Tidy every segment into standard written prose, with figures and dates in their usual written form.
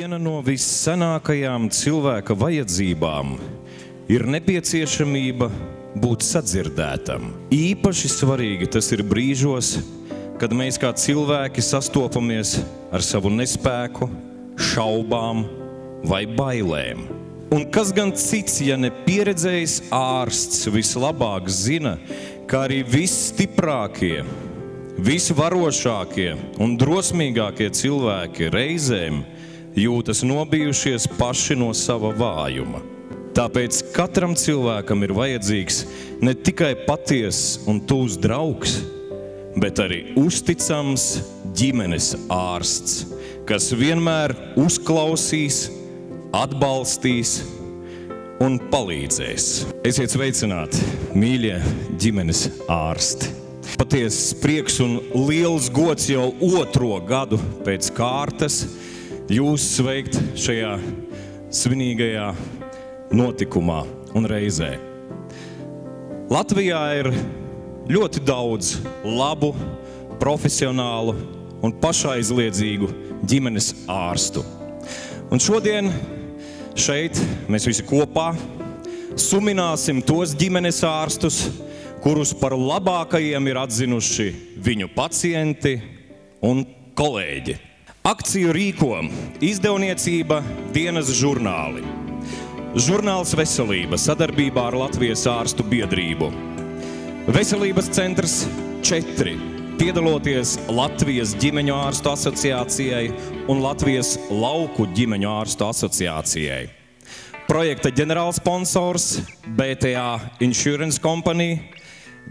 Viena no vissenākajām cilvēka vajadzībām ir nepieciešamība būt sadzirdētam. Īpaši svarīgi tas ir brīžos, kad mēs kā cilvēki sastopamies ar savu nespēku, šaubām vai bailēm. Un kas gan cits, ja ne pieredzējis ārsts vislabāk zina, ka arī visstiprākie, visvarošākie un drosmīgākie cilvēki reizēm jūtas nobijušies paši no sava vājuma. Tāpēc katram cilvēkam ir vajadzīgs ne tikai patiess un tuvs draugs, bet arī uzticams ģimenes ārsts, kas vienmēr uzklausīs, atbalstīs un palīdzēs. Esiet sveicināti, mīļie ģimenes ārsti. Patiesas prieks un liels gods jau 2. gadu pēc kārtas jūs sveikt šajā svinīgajā notikumā un reizē. Latvijā ir ļoti daudz labu, profesionālu un pašaizliedzīgu ģimenes ārstu. Un šodien šeit mēs visi kopā sumināsim tos ģimenes ārstus, kurus par labākajiem ir atzinuši viņu pacienti un kolēģi. Akciju rīko izdevniecība Dienas žurnāli, žurnāls Veselība sadarbībā ar Latvijas ārstu biedrību, Veselības centrs 4, piedaloties Latvijas ģimeņu ārstu asociācijai un Latvijas lauku ģimeņu ārstu asociācijai. Projekta ģenerālsponsors BTA Insurance Company,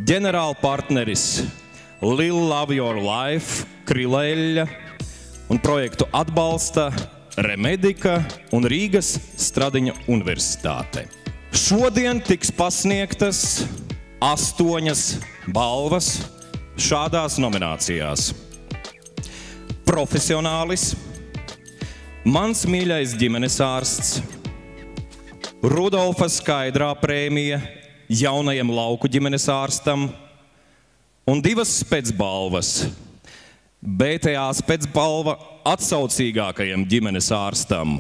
ģenerālpartneris Lil Love Your Life, Krileļa un projektu atbalsta Remedika un Rīgas Stradiņa universitāte. Šodien tiks pasniegtas 8 balvas šādās nominācijās. Profesionālis, mans mīļais ģimenes ārsts, Rudolfa Skaidrā prēmija jaunajam lauku ģimenes ārstam un 2 specbalvas. BTA specbalva atsaucīgākajam ģimenes ārstam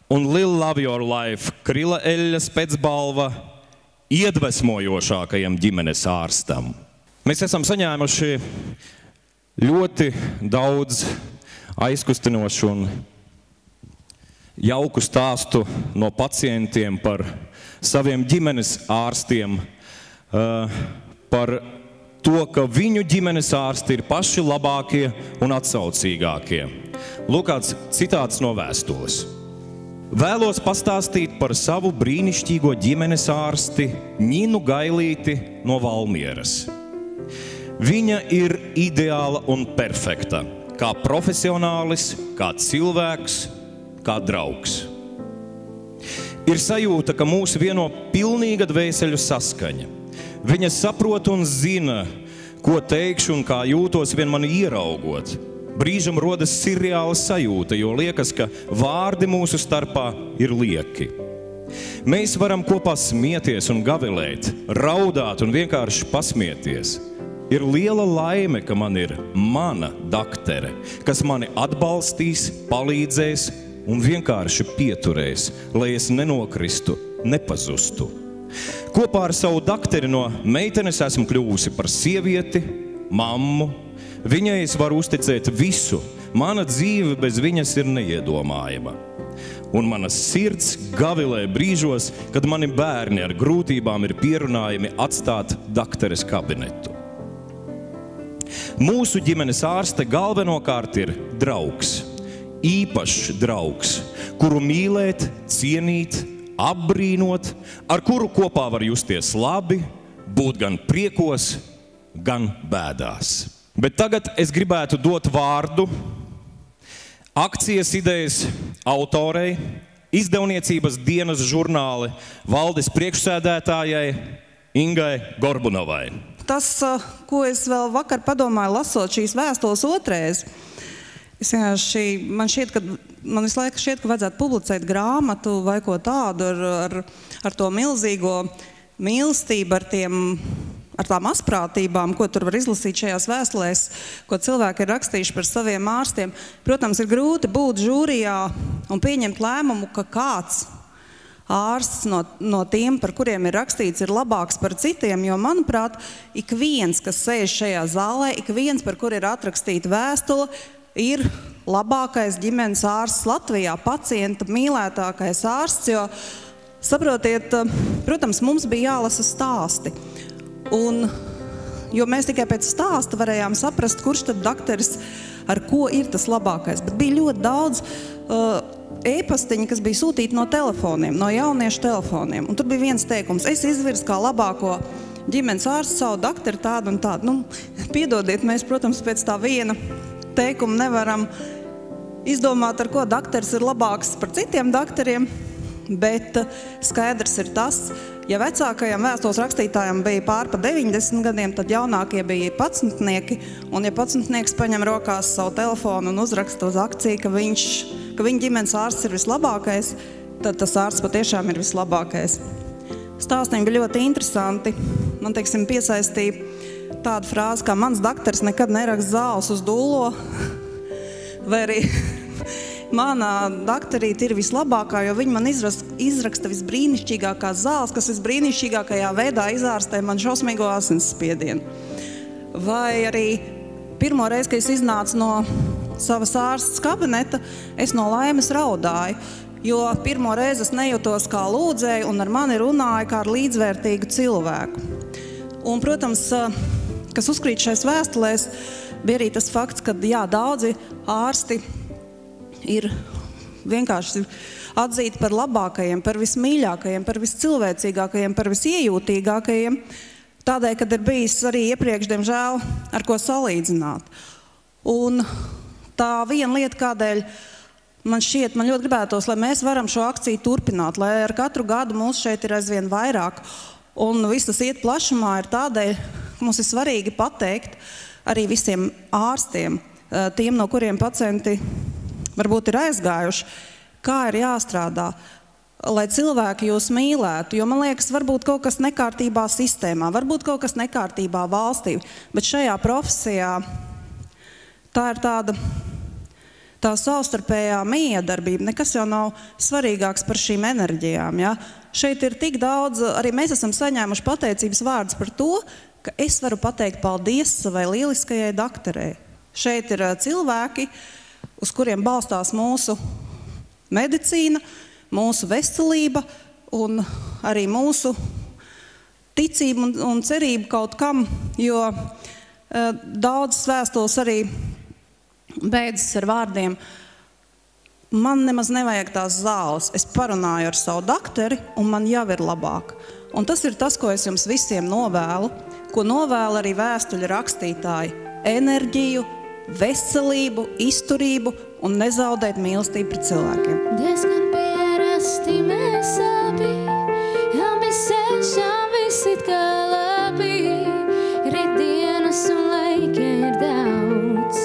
un Lil Love Your Life Krila Eļļa specbalva iedvesmojošākajam ģimenes ārstam. Mēs esam saņēmuši ļoti daudz aizkustinošu un jauku stāstu no pacientiem par saviem ģimenes ārstiem, par to, ka viņu ģimenes ārsti ir paši labākie un atsaucīgākie. Lūk, kāds citāts no vēstules. Vēlos pastāstīt par savu brīnišķīgo ģimenes ārsti Ņinu Gailīti no Valmieras. Viņa ir ideāla un perfekta, kā profesionālis, kā cilvēks, kā draugs. Ir sajūta, ka mūs vieno pilnīga dvēseļu saskaņa. Viņa saprot un zina, ko teikšu un kā jūtos vien mani ieraugot. Brīžam rodas sirreāla sajūta, jo liekas, ka vārdi mūsu starpā ir lieki. Mēs varam kopā smieties un gavilēt, raudāt un vienkārši pasmieties. Ir liela laime, ka man ir mana daktere, kas mani atbalstīs, palīdzēs un vienkārši pieturēs, lai es nenokristu, nepazustu. Kopā ar savu dakteri no meitenes esmu kļuvusi par sievieti, mammu. Viņai es varu uzticēt visu. Mana dzīve bez viņas ir neiedomājama. Un mana sirds gavilē brīžos, kad mani bērni ar grūtībām ir pierunājumi atstāt dakteres kabinetu. Mūsu ģimenes ārste galvenokārt ir draugs, īpašs draugs, kuru mīlēt, cienīt, apbrīnot, ar kuru kopā var justies labi, būt gan priekos, gan bēdās. Bet tagad es gribētu dot vārdu akcijas idejas autorei, izdevniecības Dienas žurnāli valdes priekšsēdētājai Ingai Gorbunovai. Tas, ko es vēl vakar padomāju, lasot šīs vēstules otrais, man visu laiku šķiet, ka vajadzētu publicēt grāmatu vai ko tādu ar to milzīgo mīlestību, ar tiem ar tām asprātībām, ko tur var izlasīt šajās vēstulēs, ko cilvēki ir rakstījuši par saviem ārstiem. Protams, ir grūti būt žūrijā un pieņemt lēmumu, ka kāds ārsts no tiem, par kuriem ir rakstīts, ir labāks par citiem, jo, manuprāt, ik viens, kas sēž šajā zālē, ik viens, par kur ir atrakstīta vēstule, ir labākais ģimenes ārsts Latvijā, pacienta mīlētākais ārsts, jo, saprotiet, protams, mums bija jālasa stāsti. Jo mēs tikai pēc stāsta varējām saprast, kurš tad dakteris ar ko ir tas labākais. Bet bija ļoti daudz e-pastiņi, kas bija sūtīti no telefoniem, no jauniešu telefoniem. Un tur bija viens teikums: es izvirzu kā labāko ģimenes ārstu savu dakteru tādu un tādu. Piedodiet, mēs, protams, pēc tā viena teikuma nevaram izdomāt, ar ko dakteris ir labāks par citiem dakteriem, bet skaidrs ir tas, ja vecākajam vēstules rakstītājam bija pār pa 90 gadiem, tad jaunākie bija 11-nieki, un ja 11-nieks paņem rokās savu telefonu un uzraksta uz akciju, ka viņa ģimenes ārsts ir vislabākais, tad tas ārsts patiešām ir vislabākais. Stāstījumi bija ļoti interesanti. Man, teiksim, piesaistīja tādu frāzi, kā mans dakteris nekad neraksta zāles uz dullo, vai arī manā dakterīte ir vislabākā, jo viņa man izraksta visbrīnišķīgākās zāles, kas visbrīnišķīgākajā veidā izārstē man šausmīgo asinsspiedienu. Vai arī pirmo reizi, kad es iznācu no savas ārstes kabineta, es no laimes raudāju, jo pirmo reizi es nejūtos kā lūdzēju un ar mani runāju kā ar līdzvērtīgu cilvēku. Un, protams, kas uzkrīt šais vēstulēs, bija arī tas fakts, ka daudzi ārsti ir vienkārši atzīti par labākajiem, par vismīļākajiem, par viscilvēcīgākajiem, par visiejūtīgākajiem, tādēļ, kad ir bijis arī iepriekš, diemžēl, ar ko salīdzināt. Un tā viena lieta, kādēļ man ļoti gribētos, lai mēs varam šo akciju turpināt, lai ar katru gadu mūs šeit ir aizvien vairāk, un viss tas iet plašumā, ir tādēļ, ka mums ir svarīgi pateikt arī visiem ārstiem, tiem, no kuriem pacienti varbūt ir aizgājuši, kā ir jāstrādā, lai cilvēki jūs mīlētu, jo man liekas, varbūt kaut kas nekārtībā sistēmā, varbūt kaut kas nekārtībā valstī, bet šajā profesijā tā ir tā savstarpējā miedarbība, nekas jau nav svarīgāks par šīm enerģijām, ja? Šeit ir tik daudz, arī mēs esam saņēmuši pateicības vārdus par to, ka es varu pateikt paldies savai lieliskajai dakterei. Šeit ir cilvēki, uz kuriem balstās mūsu medicīna, mūsu veselība un arī mūsu ticība un cerība kaut kam, jo daudzas vēstules arī beidzas ar vārdiem: man nemaz nevajag tās zāles, es parunāju ar savu dakteri un man jau ir labāk. Un tas ir tas, ko es jums visiem novēlu, ko novēlu arī vēstuļu rakstītāji: enerģiju, veselību, izturību un nezaudēt mīlestību pret cilvēkiem. Diezgan pierasti mēs abi sēžam visi kā labi, rītdienas un laika ir daudz,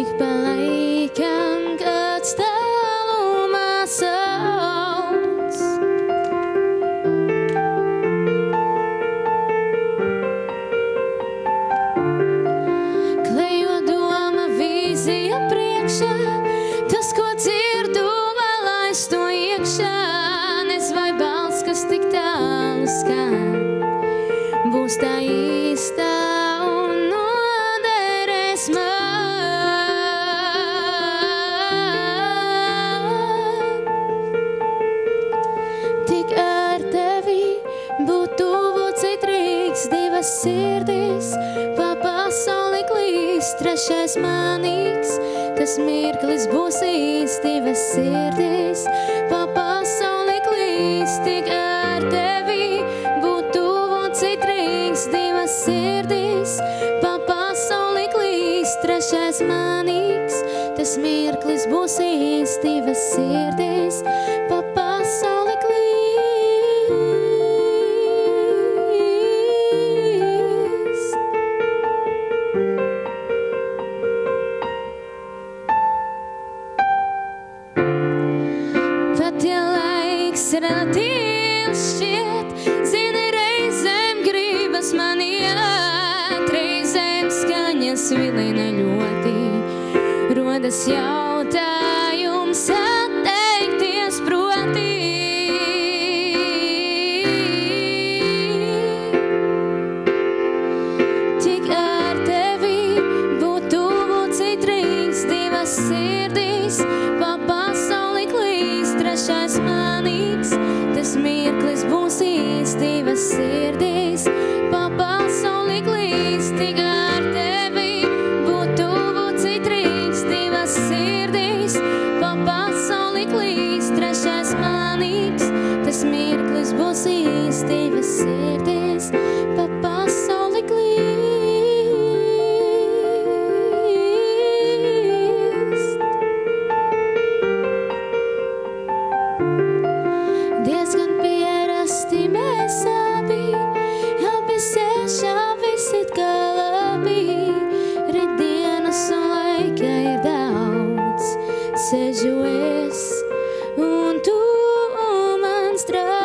ik pa laikam kāds tālumā sauc. Klejo doma vīzija priekšā, tas, ko dzirdu, vēl aiz to iekšā, nes vai balss, kas tik tālu skan, būs tā īstā un noderēs man. Tik ar tevi būt tuvu citrīgs, divas sirdis, pa pasauli klīst, trešais manīgs, tas mirklis būs īsts, divas sirdis, pa pasauli klīst. Tik ar tevi būt tuvu citrīgs, divas sirdis, pa pasauli klīst, trešais manīgs, tas mirklis būs īsts, divas sirdis, pa pasauli klīst. Pat ja laiks relatīvs šķiet, zini, reizēm gribas man iet, Rodas jautājums atteikties proti. Tik ar tevi būt tuvu citrīs, divas sirdīs, pa pasauli klīst, trešais manīgs. Tas mirklis būs īsts, divas sirdīs, pa pasauli klīst. Tik ar tevi būt tuvu citrīs, divas sirdīs, pa pasauli klīst, trešais manīgs. Tas mirklis būs īsts, divas sirdīs, pa pasauli klīst. Diezgan pierasti mēs abi sēžam visit kā labi. Rītdienas un laika ir daudz. Sēžu es un tu mans draugs.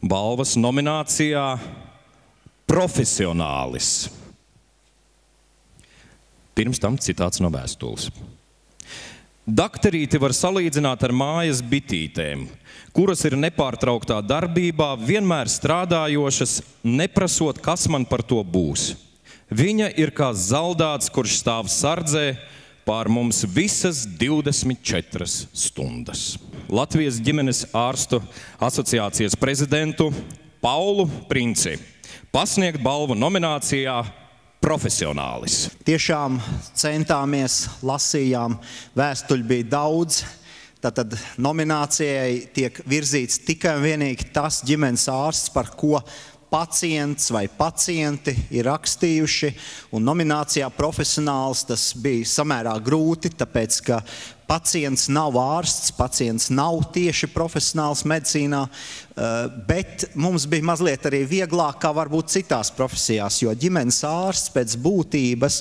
Balvas nominācijā Profesionālis. Pirms tam citāts no vēstules. Dakterīti var salīdzināt ar mājas bitītēm, kuras ir nepārtrauktā darbībā, vienmēr strādājošas, neprasot, kas man par to būs. Viņa ir kā zaldāts, kurš stāv sardzē pār mums visas 24 stundas. Latvijas ģimenes ārstu asociācijas prezidentu Paulu Princi pasniegt balvu nominācijā Profesionālis. Tiešām centāmies, lasījām, vēstuļu bija daudz. Tātad nominācijai tiek virzīts tikai un vienīgi tas ģimenes ārsts, par ko pacients vai pacienti ir rakstījuši, un nominācijā Profesionāls tas bija samērā grūti, tāpēc, ka pacients nav ārsts, pacients nav tieši profesionāls medicīnā, bet mums bija mazliet arī vieglāk, kā varbūt citās profesijās, jo ģimenes ārsts pēc būtības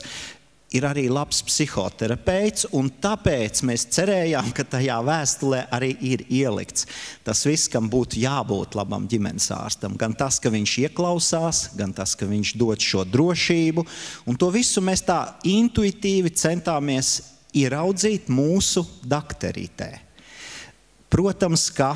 ir arī labs psihoterapeits, un tāpēc mēs cerējām, ka tajā vēstulē arī ir ielikts tas viss, kam būtu jābūt labam ģimenes ārstam. Gan tas, ka viņš ieklausās, gan tas, ka viņš dod šo drošību, un to visu mēs tā intuitīvi centāmies ieraudzīt mūsu dakterītē. Protams, ka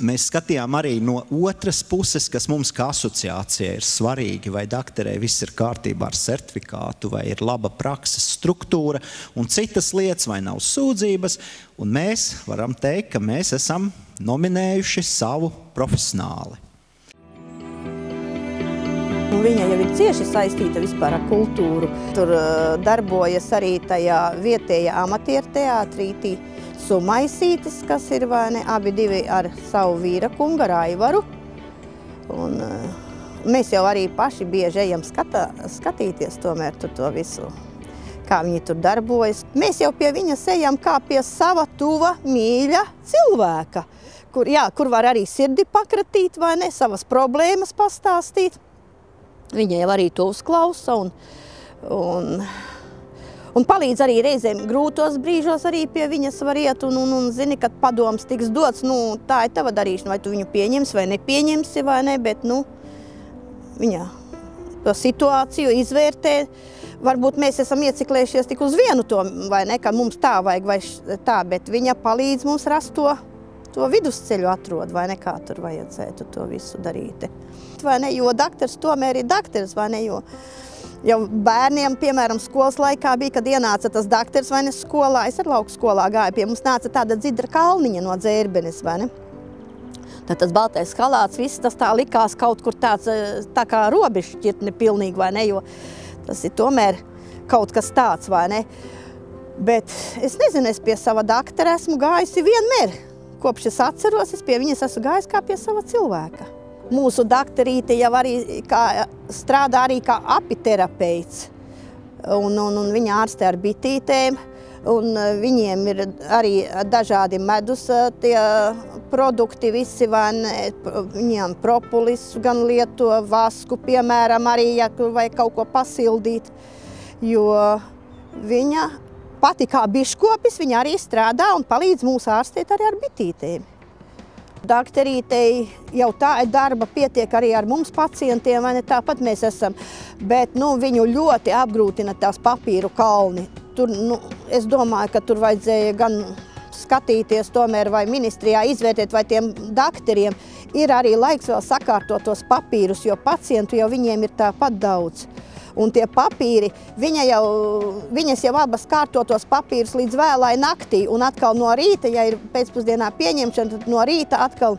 mēs skatījām arī no otras puses, kas mums kā asociācija ir svarīgi, vai dakterē viss ir kārtībā ar certifikātu, vai ir laba prakses struktūra un citas lietas, vai nav sūdzības, un mēs varam teikt, ka mēs esam nominējuši savu profesionāli. Viņa jau ir cieši saistīta vispār ar kultūru. Tur darbojas arī tajā vietējā amatieru teātrītī Sumaisītis, kas ir vai ne, abi divi ar savu vīra kungu, ar Aivaru. Un mēs jau arī paši bieži ejam skatīties tomēr tur to visu, kā viņi tur darbojas. Mēs jau pie viņas ejam kā pie sava tuva mīļa cilvēka, kur var arī sirdi pakratīt, vai ne, savas problēmas pastāstīt. Viņa jau arī to uzklausa un palīdz arī reizēm grūtos brīžos arī pie viņas var iet un zini, kad padoms tiks dots, tā ir tava darīšana, vai tu viņu pieņemsi vai nepieņemsi vai ne, bet, viņa to situāciju izvērtē. Varbūt mēs esam ieciklējušies tik uz vienu to, vai ne, ka mums tā vajag vai tā, bet viņa palīdz mums rast to vidusceļu atrod, vai ne, kā tur vajadzētu to visu darīt. Vai ne, jo daktars tomēr ir daktars, vai ne, jo jau bērniem, piemēram, skolas laikā bija, kad ienāca tas daktars, vai ne, skolā, es ar lauku skolā gāju, pie mums nāca tāda Dzidra Kalniņa no Dzērbenes, vai ne. Tad tas baltais halāts, viss tas tā likās kaut kur tāds, tā kā robežšķirtne pilnīgi, vai ne, jo tas ir tomēr kaut kas tāds, vai ne. Bet es nezinu, es pie sava daktora esmu gājusi vienmēr. Kopš es atceros, es pie viņas esmu gājis kā pie sava cilvēka. Mūsu dakterīte jau arī strādā arī kā apiterapeits, un viņa ārstē ar bitītēm, un viņiem ir arī dažādi medus tie produkti, visi, viņiem propolis gan lieto, vasku, piemēram, arī, ja vajag kaut ko pasildīt, jo viņa pati kā biškopis, viņa arī strādā un palīdz mūs ārstēt arī ar bitītēm. Dakterītei jau tā ir darba, pietiek arī ar mums pacientiem, vai ne tāpat mēs esam, bet viņu ļoti apgrūtina tās papīru kalni. Tur, es domāju, ka tur vajadzēja gan skatīties tomēr vai ministrijā izvērtēt, vai tiem dakteriem ir arī laiks vēl sakārtot tos papīrus, jo pacientu jau viņiem ir tāpat daudz. Un tie papīri, viņas jau abas kārto tos papīrus līdz vēlai naktī, un atkal no rīta, ja ir pēcpusdienā pieņemšana, tad no rīta atkal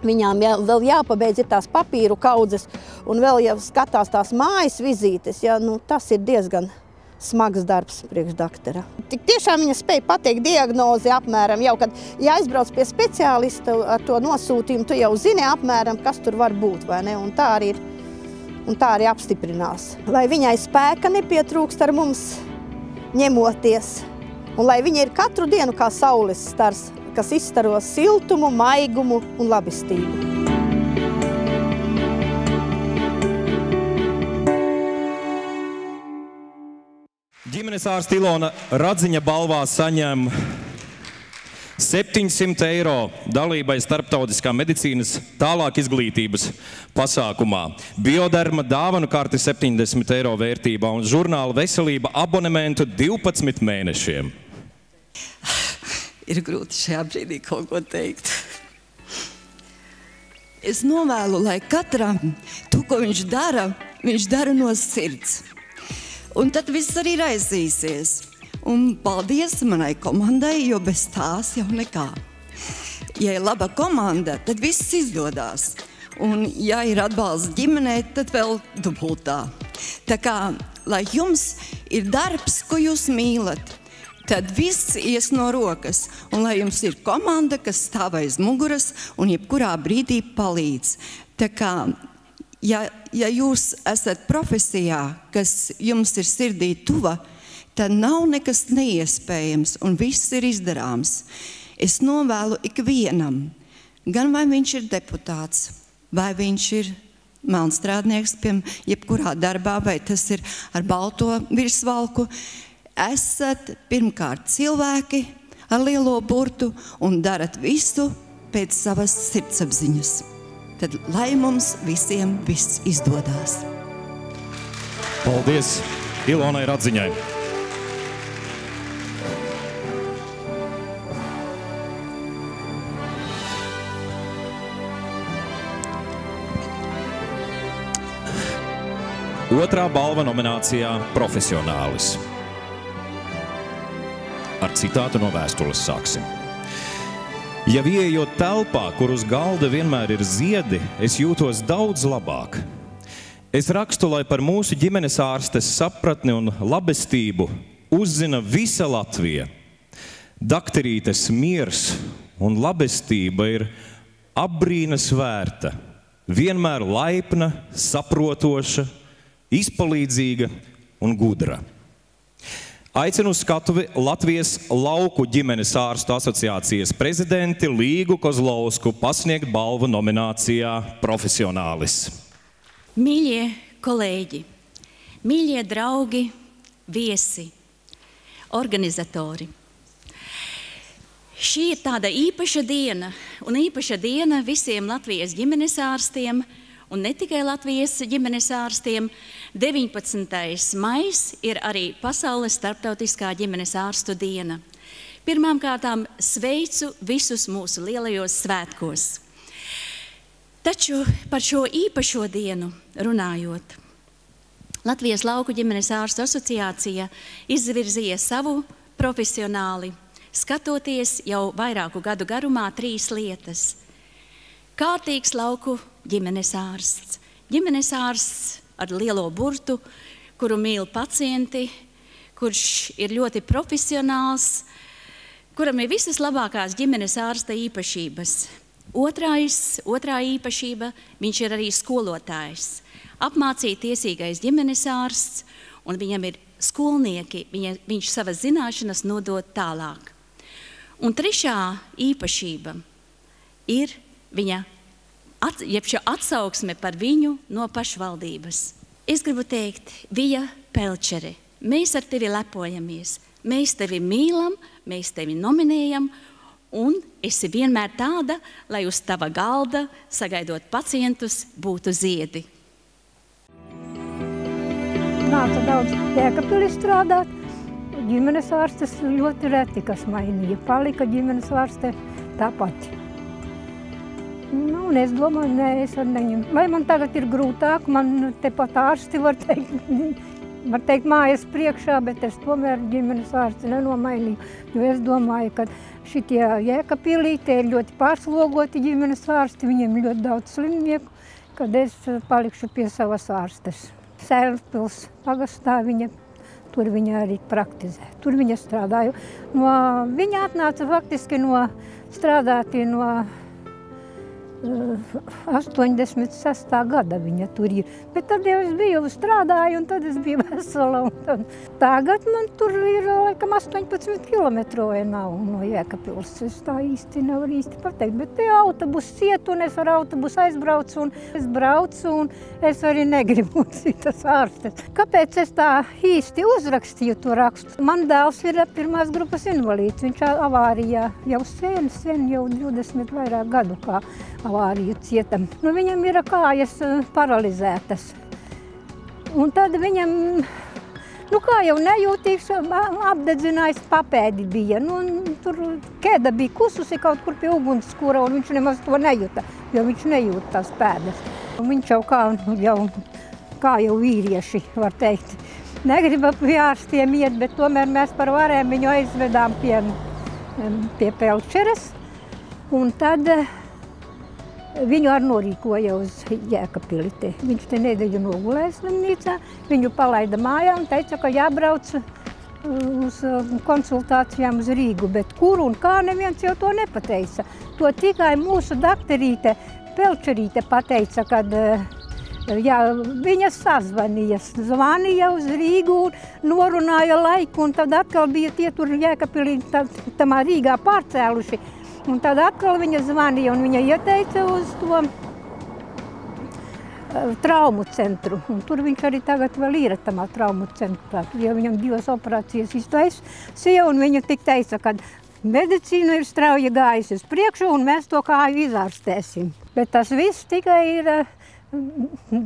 viņām vēl jāpabeidz ir tās papīru kaudzes, un vēl jau skatās tās mājas vizītes, tas ir diezgan smags darbs priekš daktera. Tik tiešām viņa spēja pateikt diagnozi apmēram, jau kad jāizbrauc pie speciālista ar to nosūtījumu, tu jau zini apmēram, kas tur var būt, vai ne, un tā arī apstiprinās. Lai viņai spēka nepietrūkst ar mums ņemoties, un lai viņa ir katru dienu kā saules stars, kas izstaro siltumu, maigumu un labestību. Ģimenes ārste Ilona Radziņa balvā saņem 700 eiro dalībai starptautiskā medicīnas tālāk izglītības pasākumā. Bioderma dāvanu karti 70 eiro vērtībā un žurnāla Veselība abonementu 12 mēnešiem. Ir grūti šajā brīdī kaut ko teikt. Es novēlu, lai katram to, ko viņš dara no sirds. Un tad viss arī aizīsies. Un paldies manai komandai, jo bez tās jau nekā. Ja ir laba komanda, tad viss izdodās. Un ja ir atbalsts ģimenē, tad vēl dubultā. Tā kā, lai jums ir darbs, ko jūs mīlat, tad viss ies no rokas. Un lai jums ir komanda, kas stāv aiz muguras un jebkurā brīdī palīdz. Tā kā, ja jūs esat profesijā, kas jums ir sirdī tuva, tad nav nekas neiespējams un viss ir izdarāms. Es novēlu ikvienam, gan vai viņš ir deputāts, vai viņš ir melnstrādnieks, jebkurā darbā, vai tas ir ar balto virsvalku, esat pirmkārt cilvēki ar lielo burtu un darat visu pēc savas sirdsapziņas. Tad lai mums visiem viss izdodās. Paldies Ilonai Radziņai. Otrā balva nominācijā Profesionālis. Ar citātu no vēstules sāksim. Ja ieejot telpā, kur uz galda vienmēr ir ziedi, es jūtos daudz labāk. Es rakstu, lai par mūsu ģimenes ārstes sapratni un labestību uzzina visa Latvija. Dakterītes miers un labestība ir apbrīnas vērta, vienmēr laipna, saprotoša, izpalīdzīga un gudra. Aicinu uz skatuvi Latvijas lauku ģimenes ārstu asociācijas prezidenti Līgu Kozlovsku pasniegt balvu nominācijā Profesionālis. Mīļie kolēģi, mīļie draugi, viesi, organizatori. Šī ir tāda īpaša diena visiem Latvijas ģimenes ārstiem, un ne tikai Latvijas ģimenes ārstiem. 19. maijs ir arī Pasaules starptautiskā ģimenes ārstu diena. Pirmām kārtām sveicu visus mūsu lielajos svētkos. Taču par šo īpašo dienu runājot, Latvijas lauku ģimenes ārstu asociācija izvirzīja savu profesionāli, skatoties jau vairāku gadu garumā 3 lietas. Kārtīgs lauku ģimenes ārsts. Ģimenes ārsts ar lielo burtu, kuru mīl pacienti, kurš ir ļoti profesionāls, kuram ir visas labākās ģimenes ārsta īpašības. Otrā īpašība, viņš ir arī skolotājs. Apmācīt tiesīgais ģimenes ārsts, un viņam ir skolnieki, viņš savas zināšanas nodod tālāk. Un trešā īpašība ir viņa atsauksme par viņu no pašvaldības. Es gribu teikt, Vija Pelčere, mēs ar tevi lepojamies, mēs tevi mīlam, mēs tevi nominējam, un esi vienmēr tāda, lai uz tava galda, sagaidot pacientus, būtu ziedi. Nāca daudz Jēkabpilī strādāt. Ģimenes ārstes ļoti reti, kas mainīja. Palika ģimenes ārste tā pati. Nu, un es domāju, nē, es ar neņemu. Vai man tagad ir grūtāk, man tepat ārsti var teikt mājas priekšā, bet es tomēr ģimenes ārsti nenomainīju. Jo es domāju, ka šitie Jēkabpilī te ir ļoti pārslogoti ģimenes ārsti, viņiem ļoti daudz slimnieku, kad es palikšu pie savas ārstes. Sēlpils pagastā tur viņa arī praktizē. Tur viņa strādāja. Viņa atnāca faktiski strādāti no 86. gada viņa tur ir. Bet tad jau es biju strādāju, un tad es biju vesela. Tagad man tur ir laikam 18 kilometru vai nav no Jēkabpils. Es tā īsti nevaru pateikt. Bet te autobuss iet, un es ar autobusu aizbraucu, un es braucu, un es arī negribu citas ārstes. Kāpēc es tā īsti uzrakstīju to rakstu? Man dēls ir pirmās grupas invalīds. Viņš avārijā jau sen, jau 20 vairāk gadu kā avāriju cietam. Viņam ir kājas paralizētas. Un tad viņam, kā jau nejūtīgs, apdedzinājis papēdi bija. Tur kēda bija kususi kaut kur pie ugunskura, un viņš nemaz to nejūta, jo viņš nejūt tās pēdas. Viņš jau kā jau vīrieši, var teikt. Negriba pie ārstiem iet, bet tomēr mēs par varēm viņu aizvedām pie Pelčeres. Un tad viņu arī norīkoja uz Jēkabpili. Viņš te nedēļu nogulēja slimnīcā, viņu palaida mājā un teica, ka jābrauc uz konsultācijām uz Rīgu. Bet kur un kā, neviens jau to nepateica. To tikai mūsu dakterīte Pelčerīte pateica, kad viņa zvanīja uz Rīgu un norunāja laiku, un tad atkal bija tie tur Jēkabpilī tamā Rīgā pārcēluši. Un tad atkal viņa zvanīja, un viņa ieteica uz to traumu centru. Un tur viņš arī tagad vēl ir tamā traumu centrā. Jo viņam 2 operācijas iztaisīja, un viņa tik teica, ka medicīna ir strauji gājusi uz priekšu, un mēs to kāju izārstēsim. Bet tas viss tikai ir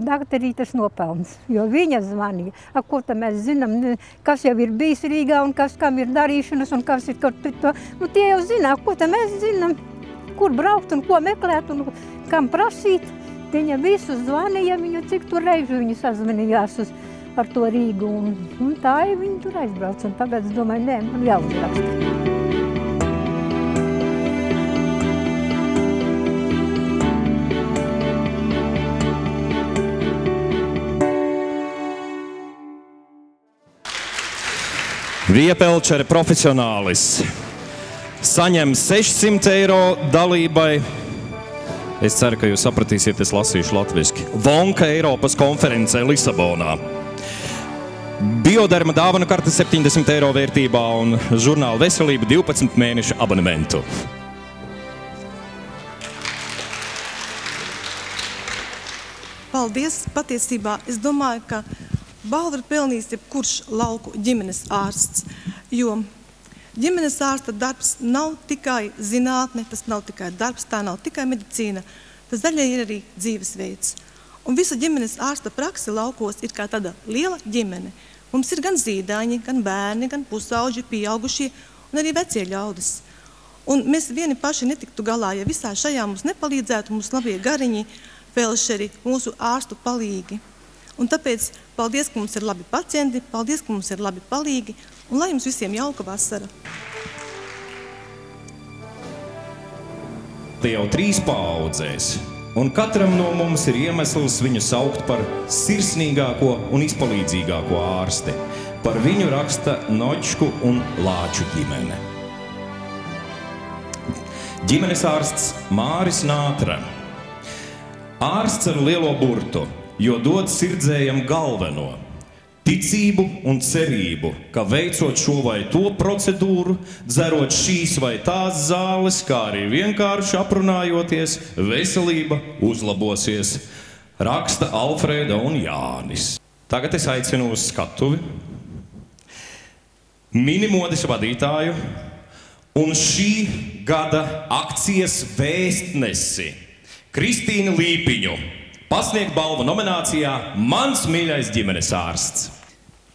dakterītes nopelns, jo viņa zvanīja. Ko tad mēs zinām, kas jau ir bijis Rīgā un kam ir darīšanas un kas ir kaut to. Tie jau zina, ko tad mēs zinām, kur braukt un ko meklēt un kam prasīt. Viņa visu zvanīja, cik tur reižu viņa sazvanījās ar to Rīgu. Un tā viņa tur aizbrauc. Un tagad es domāju, nē, man jāuzraksta. Vija Pelčere profesionālis saņem 600 eiro dalībai. Es ceru, ka jūs sapratīsiet, es lasīšu latviski. Vonka Eiropas konferencē Lisabonā. Bioderma dāvana karte 70 eiro vērtībā un žurnāla Veselība 12 mēnešu abonementu. Paldies! Patiesībā es domāju, ka balvu ir pelnījis jebkurš lauku ģimenes ārsts, jo ģimenes ārsta darbs nav tikai zinātne, tas nav tikai darbs, tā nav tikai medicīna, tas daļai ir arī dzīvesveids. Un visa ģimenes ārsta prakse laukos ir kā tāda liela ģimene. Mums ir gan zīdaiņi, gan bērni, gan pusauģi, pieaugušie un arī vecie ļaudis. Un mēs vieni paši netiktu galā, ja visā šajā mums nepalīdzētu mūsu labie gariņi, Pelšeri, mūsu ārstu palīgi. Un tāpēc paldies, ka mums ir labi pacienti, paldies, ka mums ir labi palīgi, un lai jums visiem jauka vasara. Te jau 3 paaudzēs, un katram no mums ir iemesls viņu saukt par sirsnīgāko un izpalīdzīgāko ārsti. Par viņu raksta Nočku un Lāču ģimene. Ģimenes ārsts Māris Nātra. Ārsts ar lielo burtu, jo dod sirdzējam galveno ticību un cerību, ka veicot šo vai to procedūru, dzerot šīs vai tās zāles, kā arī vienkārši aprunājoties, veselība uzlabosies, raksta Alfrēda un Jānis. Tagad es aicinu uz skatuvi minimodes vadītāju un šī gada akcijas vēstnesi Kristīnu Līpiņu pasniegt balvu nominācijā Mans mīļais ģimenes ārsts.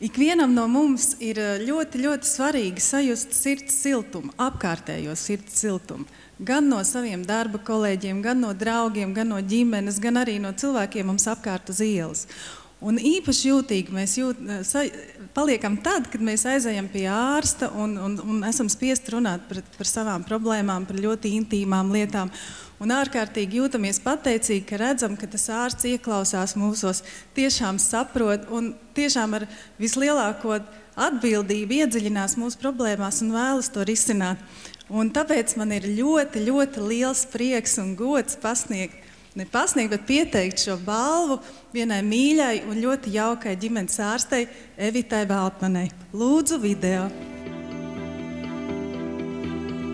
Ikvienam no mums ir ļoti, ļoti svarīgi sajust sirds siltumu, apkārtējo sirds siltumu. Gan no saviem darba kolēģiem, gan no draugiem, gan no ģimenes, gan arī no cilvēkiem mums apkārt uz ielas. Un īpaši jūtīgi mēs paliekam tad, kad mēs aizejam pie ārsta un esam spiest runāt par savām problēmām, par ļoti intīmām lietām. Un ārkārtīgi jūtamies pateicīgi, ka redzam, ka tas ārsts ieklausās mūsos, tiešām saprot un tiešām ar vislielāko atbildību iedziļinās mūsu problēmās un vēlas to risināt. Un tāpēc man ir ļoti, ļoti liels prieks un gods bet pieteikt šo balvu vienai mīļai un ļoti jaukai ģimenes ārstei Evitai Veltmanai. Lūdzu, video.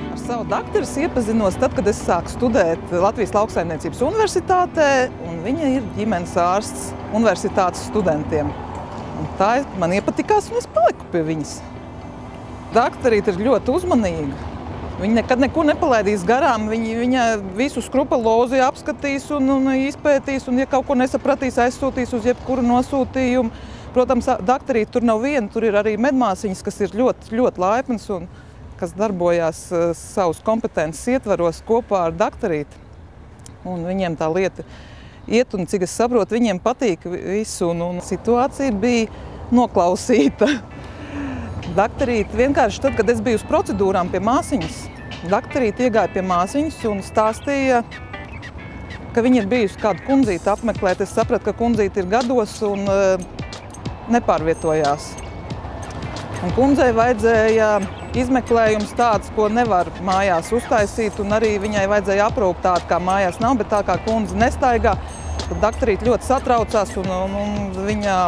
Ar savu dakteris iepazinos tad, kad es sāku studēt Latvijas Lauksaimniecības universitātē, un viņa ir ģimenes ārsts universitātes studentiem. Un tā man iepatikās, un es paliku pie viņas. Dakterīte ir ļoti uzmanīga. Viņa nekad neko nepalaidīs garām, viņa visu skrupulozi apskatīs un izpētīs, un ja kaut ko nesapratīs, aizsūtīs uz jebkuru nosūtījumu. Protams, dakterīte tur nav viena, tur ir arī medmāsiņas, kas ir ļoti, ļoti laipnas un kas darbojās savus kompetences ietvaros kopā ar dakterīti. Un viņiem tā lieta iet, un cik es saprotu, viņiem patīk visu, un situācija bija noklausīta. Dakterīte vienkārši tad, kad es biju uz procedūrām pie māsiņas, dakterīte iegāja pie māsiņas un stāstīja, ka viņa ir bijusi kādu kundzīti apmeklēt. Es sapratu, ka kundzīte ir gados un nepārvietojās. Un kundzei vajadzēja izmeklējums tāds, ko nevar mājās uztaisīt, un arī viņai vajadzēja aprūp tādu, kā mājās nav, bet tā kā kundze nestaigā, tad dakterīte ļoti satraucās un viņa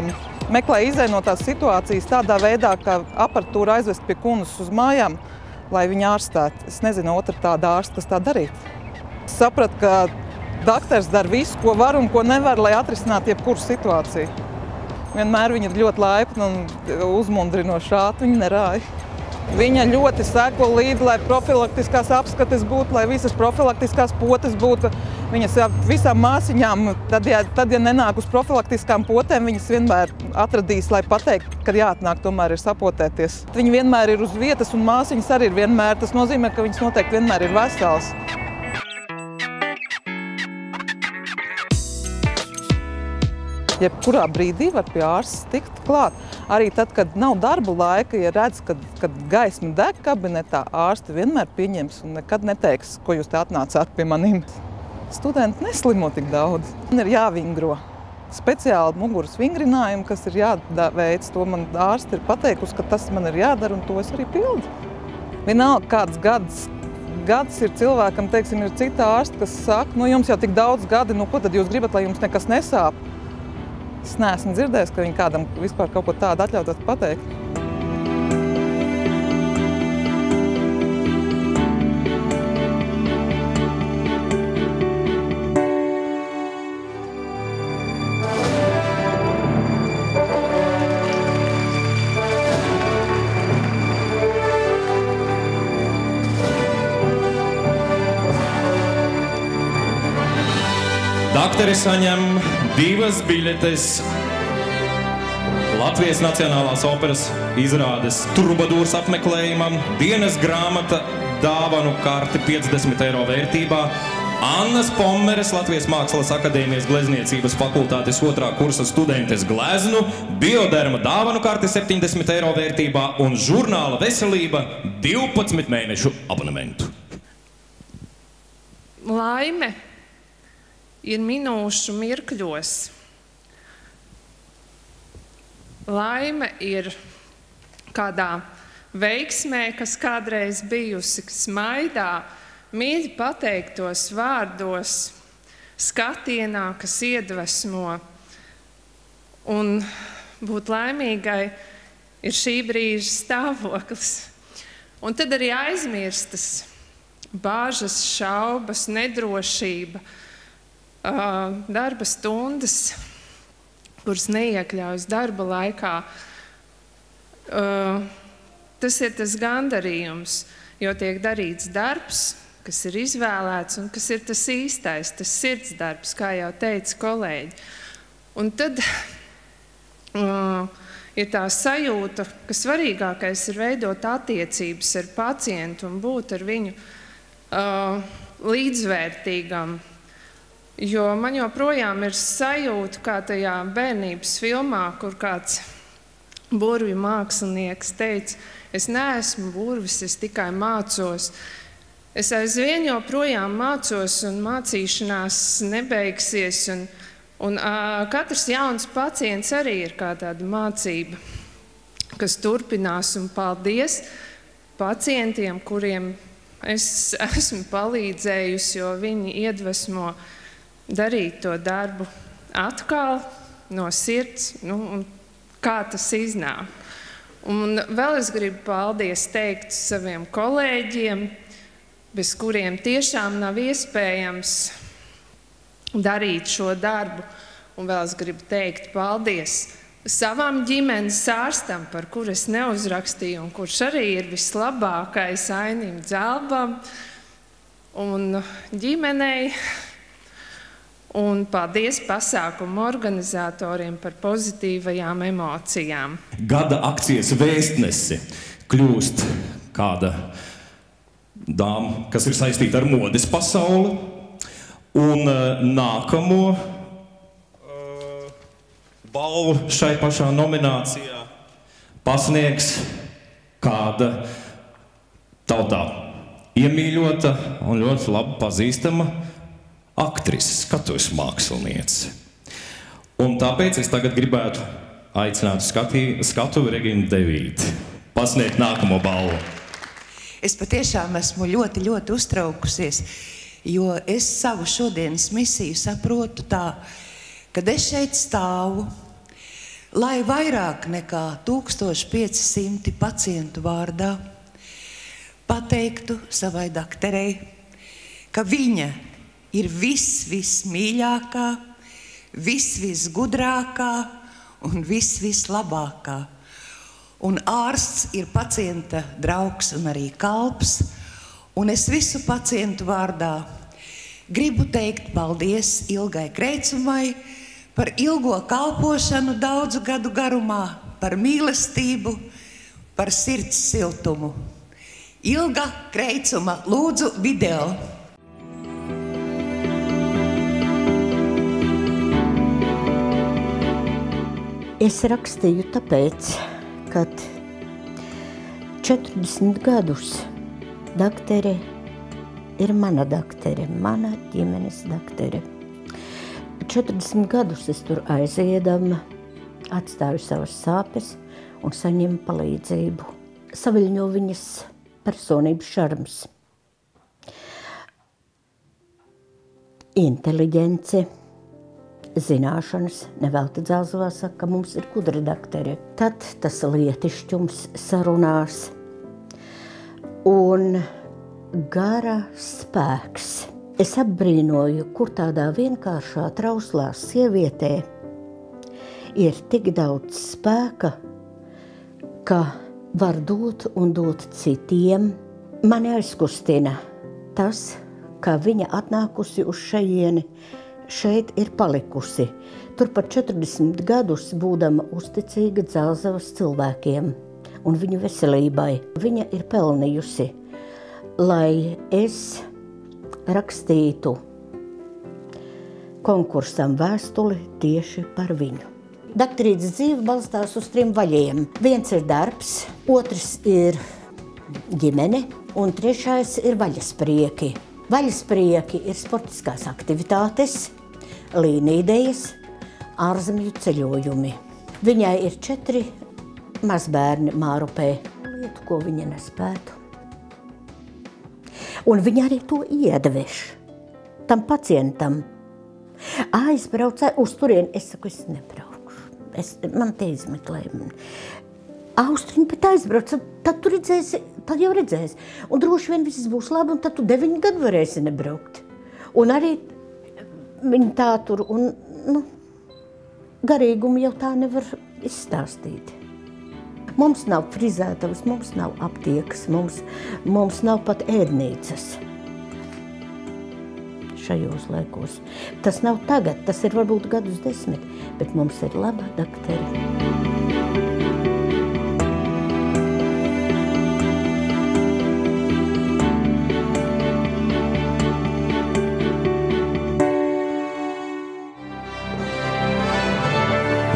meklēja izēju no tās situācijas tādā veidā, ka aparatūru aizvest pie kundzes uz mājām, lai viņu ārstētu. Es nezinu otra tāda ārsta, kas tā darīt. Es sapratu, ka dakteris dara visu, ko var un ko nevar, lai atrisinātu jebkuru situāciju. Vienmēr viņa ir ļoti laipna un uzmundrinoša, viņa nerāja. Viņa ļoti seko līdzi, lai profilaktiskās apskates būtu, lai visas profilaktiskās potes būtu. Viņas visām māsiņām, tad, ja nenāk uz profilaktiskām potēm, viņas vienmēr atradīs, lai pateikt, kad jāatnāk tomēr ir sapotēties. Viņa vienmēr ir uz vietas un māsiņas arī ir vienmēr. Tas nozīmē, ka viņas noteikti vienmēr ir veselas. Jebkurā brīdī var pie ārsta tikt klāt. Arī tad, kad nav darba laika, ja redz, kad gaisma deg kabinetā, ārsti vienmēr pieņems un nekad neteiks, ko jūs te atnācāt pie maniem. Studenti neslimo tik daudz. Man ir jāvingro. Speciāli muguras vingrinājumi, kas ir jāveic, to man ārsti ir pateikusi, ka tas man ir jādara un to es arī pildu. Vienalga kāds gads ir cilvēkam, teiksim, ir cita ārsta, kas saka, nu jums jau tik daudz gadi, nu ko tad jūs gribat, lai jums nekas nesāp? Es neesmu dzirdējis, ka viņi kādam vispār kaut ko tādu atļautos pateikt. Dakteri saņem 2 biļetes Latvijas Nacionālās operas izrādes Trubadūrs apmeklējumam, dienas grāmata, dāvanu karti 50 eiro vērtībā, Annas Pommeres Latvijas Mākslas akadēmijas glezniecības fakultātes 2. kursa studentes gleznu, bioderma dāvanu karti 70 eiro vērtībā un žurnāla Veselība 12 mēnešu abonementu. Laime ir minūšu mirkļos. Laime ir kādā veiksmē, kas kādreiz bijusi smaidā, mīļi pateiktos vārdos, skatienā, kas iedvesmo. Un būt laimīgai ir šī brīža stāvoklis. Un tad arī aizmirstas bāžas, šaubas, nedrošība, darba stundas, kuras neiekļaujas darba laikā. tas ir tas gandarījums, jo tiek darīts darbs, kas ir izvēlēts un kas ir tas īstais, tas sirds darbs, kā jau teica kolēģi. Un tad ir tā sajūta, ka svarīgākais ir veidot attiecības ar pacientu un būt ar viņu līdzvērtīgam. Jo man joprojām ir sajūta, kā tajā bērnības filmā, kur kāds burvju mākslinieks teica, es neesmu burvis, es tikai mācos. Es aizvien joprojām mācos un mācīšanās nebeigsies. Un katrs jauns pacients arī ir kā tāda mācība, kas turpinās. Un paldies pacientiem, kuriem es esmu palīdzējusi, jo viņi iedvesmo darīt to darbu atkal no sirds, un kā tas iznāk. Un vēl es gribu paldies teikt saviem kolēģiem, bez kuriem tiešām nav iespējams darīt šo darbu. Un vēl es gribu teikt paldies savam ģimenes ārstam, par kuru es neuzrakstīju, un kurš arī ir vislabākais, Ainim Dzelbam, un ģimenei. Un paldies pasākumu organizatoriem par pozitīvajām emocijām. Gada akcijas vēstnesi kļūst kāda dāma, kas ir saistīta ar modes pasauli. Un nākamo balvu šai pašā nominācijā pasniegs kāda tautā iemīļota un ļoti labi pazīstama aktrise, skatuves māksliniece. Un tāpēc es tagad gribētu aicināt skatuvi Reginu Devīti pasniegt nākamo balvu. Es patiešām esmu ļoti, ļoti uztraukusies, jo es savu šodienas misiju saprotu tā, kad es šeit stāvu, lai vairāk nekā 1500 pacientu vārdā pateiktu savai dakterei, ka viņa ir vismīļākā, visgudrākā un vislabākā. Un ārsts ir pacienta draugs un arī kalps. Un es visu pacientu vārdā gribu teikt paldies Ilgai Kreicumai par ilgo kalpošanu daudzu gadu garumā, par mīlestību, par sirds siltumu. Ilga Kreicuma, lūdzu video. Es rakstīju tāpēc, kad 40 gadus daktere ir mana daktere, mana ģimenes daktere. 40 gadus es tur aiziedama, atstāju savas sāpes un saņemu palīdzību. Saviļņo viņas personības šarms. Inteliģence, zināšanas, nevelti Dzelzovā saka, ka mums ir gudra daktere. Tad tas lietišķums sarunās un gara spēks. Es apbrīnoju, kur tādā vienkāršā trauslā sievietē ir tik daudz spēka, ka var dot un dot citiem. Mani aizkustina tas, ka viņa atnākusi uz šejieni, šeit ir palikusi. Turpat 40 gadus būdama uzticīga Dzelzavas cilvēkiem un viņu veselībai. Viņa ir pelnījusi, lai es rakstītu konkursam vēstuli tieši par viņu. Dakterītes dzīve balstās uz 3 vaļiem. Viens ir darbs, otrs ir ģimene un trešais ir vaļasprieki. Vaļasprieki ir sportiskās aktivitātes, līnīdejas, ārzemju ceļojumi. Viņai ir 4 mazbērni Mārupē. Lietu, ko viņa nespētu. Un viņa arī to iedveš tam pacientam. Aizbraucēja uz turieni. Es saku, es nebraukšu. Man te izmeklējumi. Austriņi, bet aizbrauc, tad tu redzēsi, tad jau redzēsi. Un droši vien viss būs labi, un tad tu 9 gadu varēsi nebraukt. Un arī viņi tā tur, un garīgumu jau tā nevar izstāstīt. Mums nav frizētavas, mums nav aptiekas, mums nav pat ēdnīcas šajos laikos. Tas nav tagad, tas ir varbūt gadus 10, bet mums ir laba dakteri.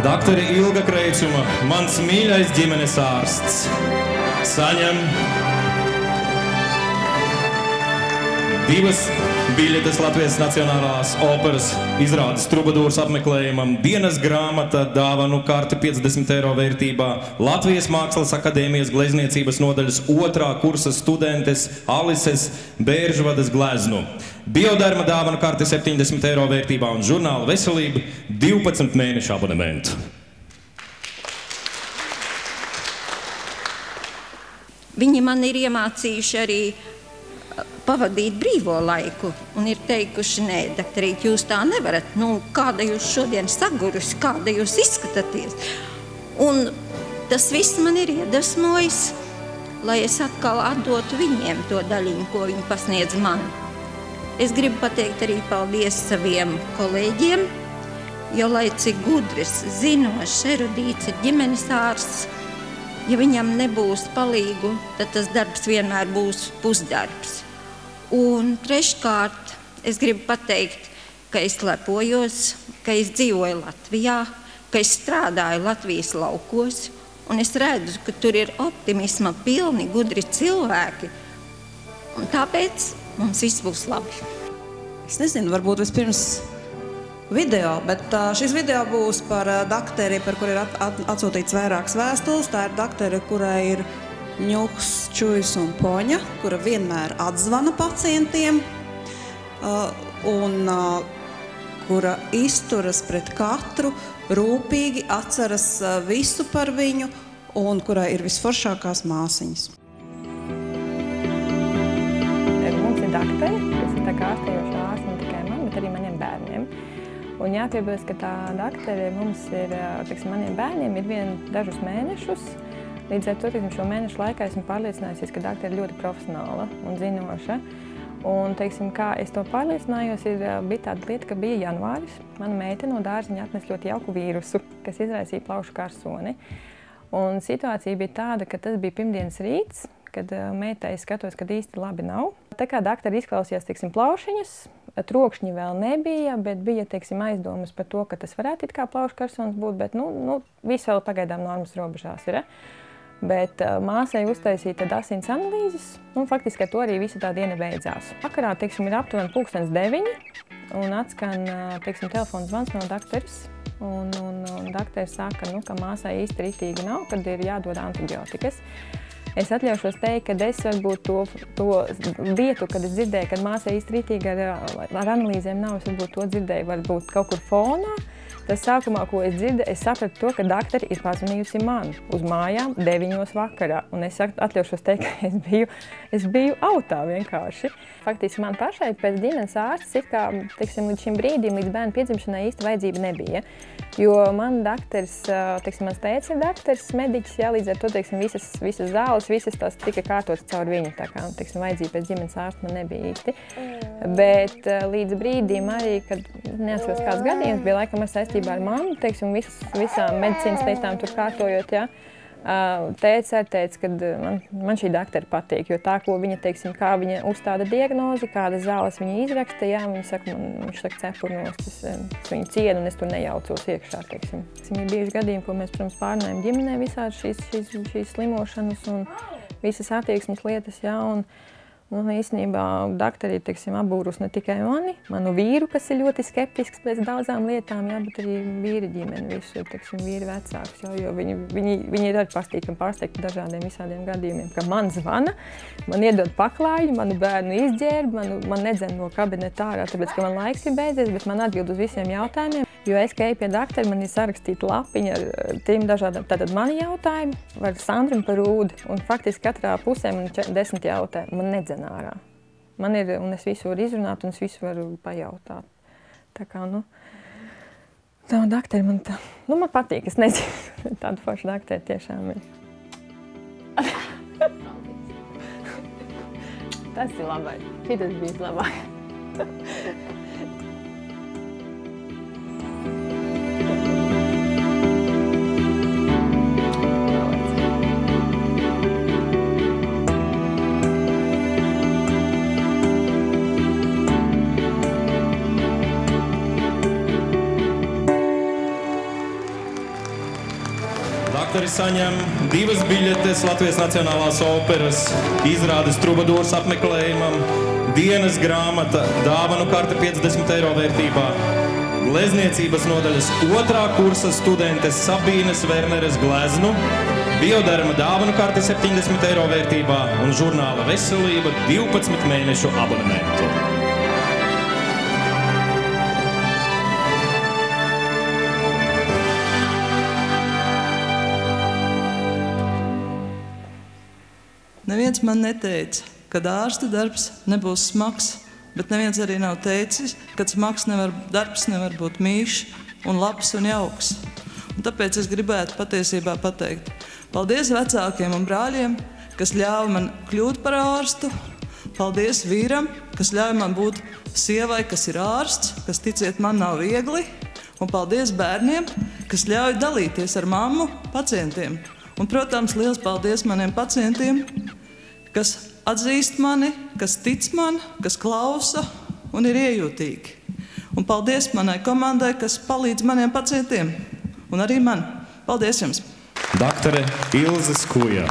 Daktore Ilga Kreicuma, mans mīļais ģimenes ārsts, saņem 2 biļetes Latvijas Nacionālās operas izrādes Trubadūrs apmeklējumam, dienas grāmata, dāvanu karte 50 eiro vērtībā, Latvijas Mākslas akadēmijas glezniecības nodaļas 2. kursa studentes Alises Bēržvadas gleznu. Bioderma dāvanu karte 70 eiro vērtībā un žurnāla Veselība 12 mēnešu abonementu. Viņi man ir iemācījuši arī pavadīt brīvo laiku un ir teikuši, nē, daktarīt, jūs tā nevarat, kāda jūs šodien sagurusi, kāda jūs izskatāties. Un tas viss man ir iedvesmojis, lai es atkal atdotu viņiem to daļiņu, ko viņi pasniedz man. Es gribu pateikt arī paldies saviem kolēģiem, jo lai cik gudrs, zinošs, erudīts ir ģimenes ārsts, ja viņam nebūs palīgu, tad tas darbs vienmēr būs pusdarbs. Un treškārt, es gribu pateikt, ka es lepojos, ka es dzīvoju Latvijā, ka es strādāju Latvijas laukos, un es redzu, ka tur ir optimisma pilni, gudri cilvēki. Un tāpēc mums viss būs labi. Es nezinu, varbūt vispirms video, bet šis video būs par dakteri, par kuru ir atsūtīts vairākas vēstules. Tā ir dakteri, kurai ir ņuks, čujs un poņa, kura vienmēr atzvana pacientiem un kura izturas pret katru, rūpīgi atceras visu par viņu un kurai ir visforšākās māsiņas. Mums ir dakteri, kas ir tā kā ārstējoša ārsta ne tikai man, bet arī maniem bērniem. Un jāpiebilst, ka tā dakteri mums ir, maniem bērniem ir dažus mēnešus. Līdz ar to šo mēnešu laikā esmu pārliecinājusies, ka dakteri ir ļoti profesionāla un zinoša. Un, kā es to pārliecinājos, bija tāda lieta, ka bija janvāris. Mana meita no dārziņa atnes ļoti jauku vīrusu, kas izraisīja plaušu karsoni. Un situācija bija tāda, ka tas bija pirmdienas rīts, kad meitai skatos, ka īsti labi nav. Tā kā dakteri izklausījās, plaušiņas, trokšņi vēl nebija, bet bija, aizdomas par to, ka tas varētu it kā plaušu karsons būt, bet, viss vēl pagaidām normas robežās ir. Bet māsai uztaisīja tad asins analīzes, un faktiski ar to arī visa tā diena beidzās. Vakarā, ir aptuveni 9:30, un atskan, telefons zvans no dakteris, un dakteris saka, ka māsai īsti ritīgi nav, kad ir jādod antibiotikas. Es atļaušos teikt, ka es varbūt to vietu, kad es dzirdēju, kad māsai īsti ritīgi ar analīzēm nav, es varbūt to dzirdēju varbūt kaut kur fonā. Tas sākumā, ko es dzirdēju, es sapratu to, ka dakteri ir pazvanījusi man uz mājām 9:00 vakarā. Un es atļaušos teikt, ka es biju autā vienkārši. Faktiski man pašai pēc ģimenes ārstes ir kā, līdz šim brīdim, līdz bērnu piedzimšanai īsti vajadzība nebija. Jo man dakteris, mans tēvs ir dakteris, mediķis, līdz ar to, visas zāles, visas tās tika kārtotas caur viņu. Tā kā, vajadzība pēc ģimenes ārsta man nebija īsti. Bet līdz brīdim arī, kad neatceros kāds gadījums, bija laikam ar saistībā ar mammu, visām medicīnas lietām tur kārtojot, tēvs arī teica, ka man šī dakteri patīk, jo tā, ko viņa, kā viņa uzstāda diagnozi, kādas zāles viņa izraksta, viņš saka, cepurnos, es viņu cienu un es tur nejaucos iekšā, Ir bieži gadījumi, ko mēs, protams, pārnājam ģimenē visādi šīs slimošanas un visas attieksmes lietas, un īstenībā dakteri ir apbūrus ne tikai manu vīru, kas ir ļoti skeptisks pēc daudzām lietām, bet arī vīri ģimeni, visu, vīri vecāks, jo viņi ir arī pārsteigti par dažādiem visādiem gadījumiem, ka man zvana, man iedod paklāju, manu bērnu izģērba, man nedzen no kabineta ārā, tāpēc, ka man laiks ir beidzies, bet man atbild uz visiem jautājumiem, jo es, ka eju pie dakteri, man ir sarakstīta lapiņa ar 3 dažādiem, tātad mani jautājumi var Sandrim par ūdi, un faktiski katrā pusē man ir 10 jautājumi, man nedzen ārā. Man ir, un es visu varu izrunāt, un es visu varu pajautāt. Tā kā, tā dakteri man man patīk, es nezinu, tāda forša dakteri tiešām ir. Tas ir labāk. Šitas bija labāk. Daktari saņem 2 biļetes Latvijas Nacionālās operas izrādes Trubadūrs apmeklējumam, dienas grāmata, dāvanu karte 50 eiro vērtībā, glezniecības nodaļas 2. kursa studentes Sabīnes Verneres gleznu, bioderma dāvanu karte 70 eiro vērtībā un žurnāla Veselība 12 mēnešu abonementu. Neviens man neteica, ka ārsta darbs nebūs smags, bet neviens arī nav teicis, ka smags darbs nevar būt mīļš un labs un jauks. Un tāpēc es gribētu patiesībā pateikt paldies vecākiem un brāļiem, kas ļāva man kļūt par ārstu. Paldies vīram, kas ļauj man būt sievai, kas ir ārsts, kas, ticiet, man nav viegli. Un paldies bērniem, kas ļauj dalīties ar mammu pacientiem. Un, protams, liels paldies maniem pacientiem, kas atzīst mani, kas tic man, kas klausa un ir iejūtīgi. Un paldies manai komandai, kas palīdz maniem pacientiem. Un arī man. Paldies jums! Daktare Ilze Skuja.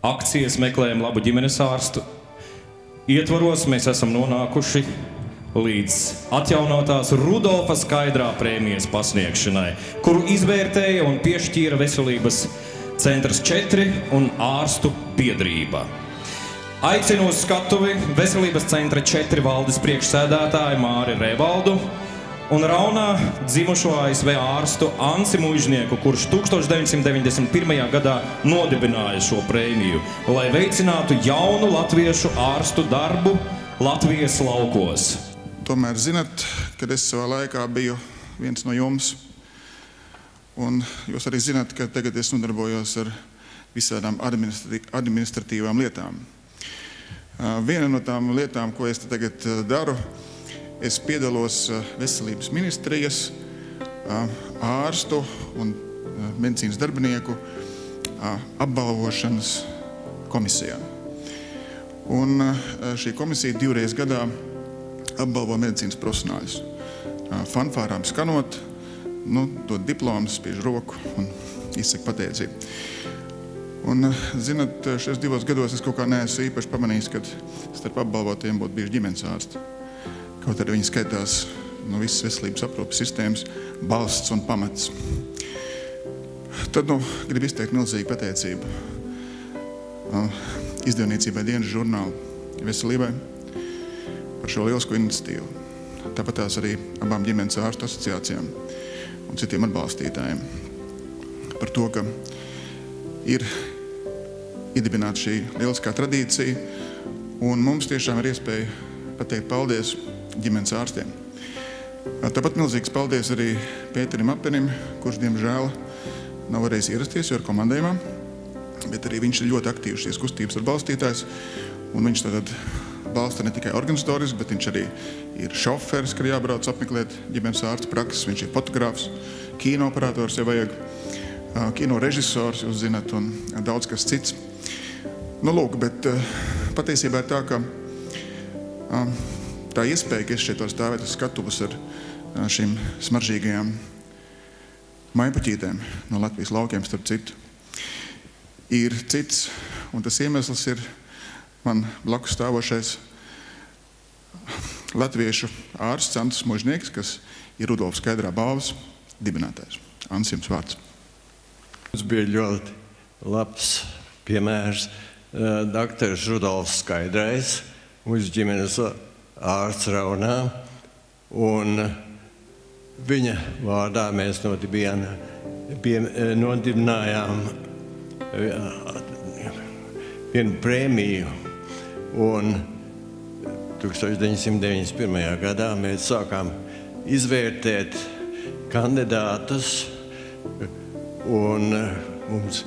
Akcijas meklējam labu ģimenes ārstu. Ietvaros mēs esam nonākuši līdz atjaunotās Rudolfa Skaidrā prēmijas pasniegšanai, kuru izvērtēja un piešķīra Veselības centrs 4 un ārstu biedrība. Aicinu uz skatuvi Veselības centra 4 valdes priekšsēdētāju Māri Revaldu un Raunā dzimušo ASV ārstu Ansi Muižnieku, kurš 1991. gadā nodibināja šo prēmiju, lai veicinātu jaunu latviešu ārstu darbu Latvijas laukos. Tomēr zinat, kad es savā laikā biju viens no jums, un jūs arī zinat, ka tagad es nodarbojos ar visādām administratīvām lietām. Viena no tām lietām, ko es tagad daru, es piedalos Veselības ministrijas ārstu un medicīnas darbinieku apbalvošanas komisijā. Un šī komisija 2 reizes gadā apbalvo medicīnas profesionāļus. Fanfārām skanot, dod diplomas, spiež roku un izsaka pateicību. Un, zinat, šajos 2 gados es kaut kā neesmu īpaši pamanījis, kad starp apbalvotiem būtu bijuši ģimenes ārsti. Kaut arī viņi skaitās no visas veselības aprūpes sistēmas balsts un pamats. Tad, gribu izteikt milzīgu pateicību izdevniecībai Dienas žurnāla Veselībai par šo lielisko iniciatīvu. Tāpat tās arī abām ģimenes ārstu asociācijām un citiem atbalstītājiem par to, ka ir iedibināta šī lieliskā tradīcija, un mums tiešām ir iespēja pateikt paldies ģimenes ārstiem. Tāpat milzīgs paldies arī Pēterim Apenim, kurš, diemžēl, nav varējis ierasties, jo ar komandējumā, bet arī viņš ir ļoti aktīvs šīs kustības atbalstītājs, un viņš tātad balsta ne tikai organizatoriski, bet viņš arī ir šoferis, ka jābrauc apmeklēt ģimenes ārsta prakses, viņš ir fotogrāfs, kino operators, ja vajag, kino režisors, jūs zināt, un daudz kas cits. Nu, lūk, bet patiesībā ir tā, ka tā iespēja, ka es šeit var stāvēt uz skatuves ar šīm smaržīgajām maipuķītēm no Latvijas laukiem, starp citu, ir cits, un tas iemesls ir man blakus stāvošais latviešu ārsts Antis Mužnieks, kas ir Rudolfa Skaidrā balvas dibinātājs. Antis, jums vārds. Mums bija ļoti labs piemērs. Doktors Rudolfs Skaidrais, mūsu ģimenes ārsts Raunā, un viņa vārdā mēs nodibinājām vienu prēmiju, un 1991. gadā mēs sākām izvērtēt kandidātus, un mums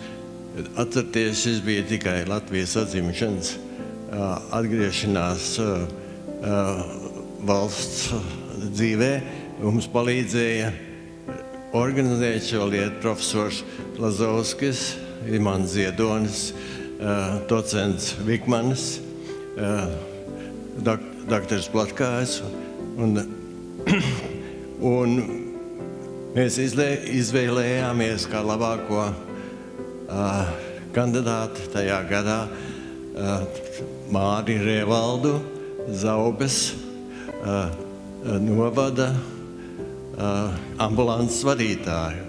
atcerieties, šis bija tikai Latvijas atzimšanas atgriešanās valsts dzīvē. Mums palīdzēja organizēt šo lietu profesors Lazovskis, Imants Ziedonis, docents Vikmanis, doktors Platkājs, un mēs izvēlējāmies kā labāko kandidātu tajā gadā Māri Rievaldu, Zaubes novada ambulances vadītāju.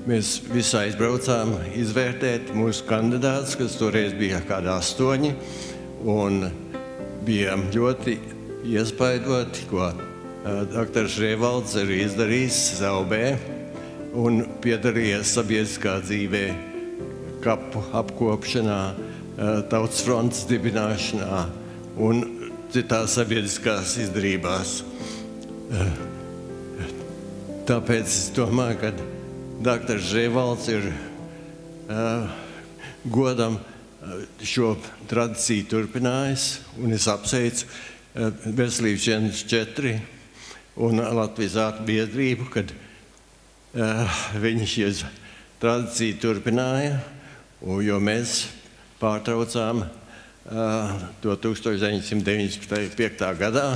Mēs visi aizbraucām izvērtēt mūsu kandidātus, kas toreiz bija kādi 8, un bijām ļoti iespaidoti, ko doktors Rievalds ir izdarījis Zaubē un piedalījies sabiedriskā dzīvē, kapu apkopšanā, Tautas frontes dibināšanā un citās sabiedriskās izdarībās. Tāpēc es domāju, ka doktors Rievalds ir godam šo tradīciju turpinājis, un es apsveicu Veselības dienas 4 un Latvijas ārstu biedrību, kad viņi šo tradīciju turpināja, jo mēs pārtraucām to 1995. gadā.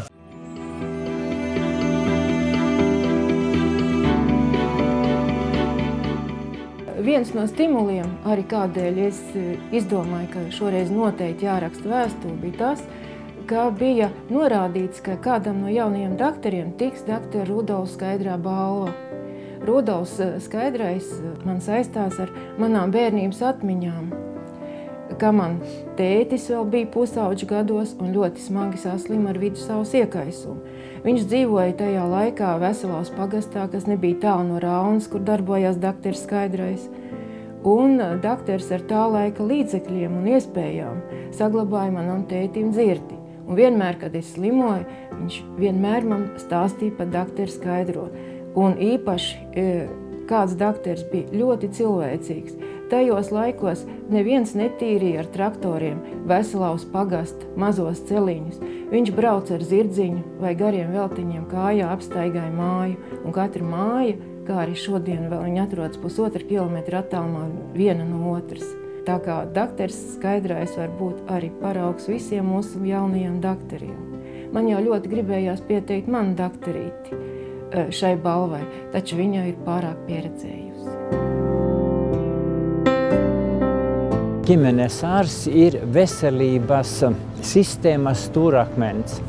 Viens no stimuliem, arī kādēļ es izdomāju, ka šoreiz noteikti jāraksta vēstule, bija tas, ka bija norādīts, ka kādam no jaunajiem doktoriem tiks doktora Rudolfa Skaidrā balva. Rudolfs Skaidrais man saistās ar manām bērnības atmiņām, ka man tētis vēl bija pusauģu gados un ļoti smagi saslima ar vidusavas iekaisumu. Viņš dzīvoja tajā laikā Veselaus pagastā, kas nebija tālu no Raunas, kur darbojās doktors Skaidrais. Un doktors ar tā laika līdzekļiem un iespējām saglabāja manam tētim dzirdi. Un vienmēr, kad es slimoju, viņš vienmēr man stāstīja par doktoru Skaidro. Un īpaši kāds doktors bija ļoti cilvēcīgs. Tajos laikos neviens netīrīja ar traktoriem Veselaus pagasta mazos celiņus. Viņš brauca ar zirdziņu vai gariem veltiņiem kājā apstaigāja māju, un katra māja, kā arī šodien vēl viņa atrodas 1,5 kilometra attālumā viena no otras. Tā kā doktors Skaidrais var būt arī paraugs visiem mūsu jaunajiem doktoriem. Man jau ļoti gribējās pieteikt manu doktorīti šai balvai, taču viņa ir pārāk pieredzējusi. Ģimenes ārsts ir veselības sistēmas stūrakmens.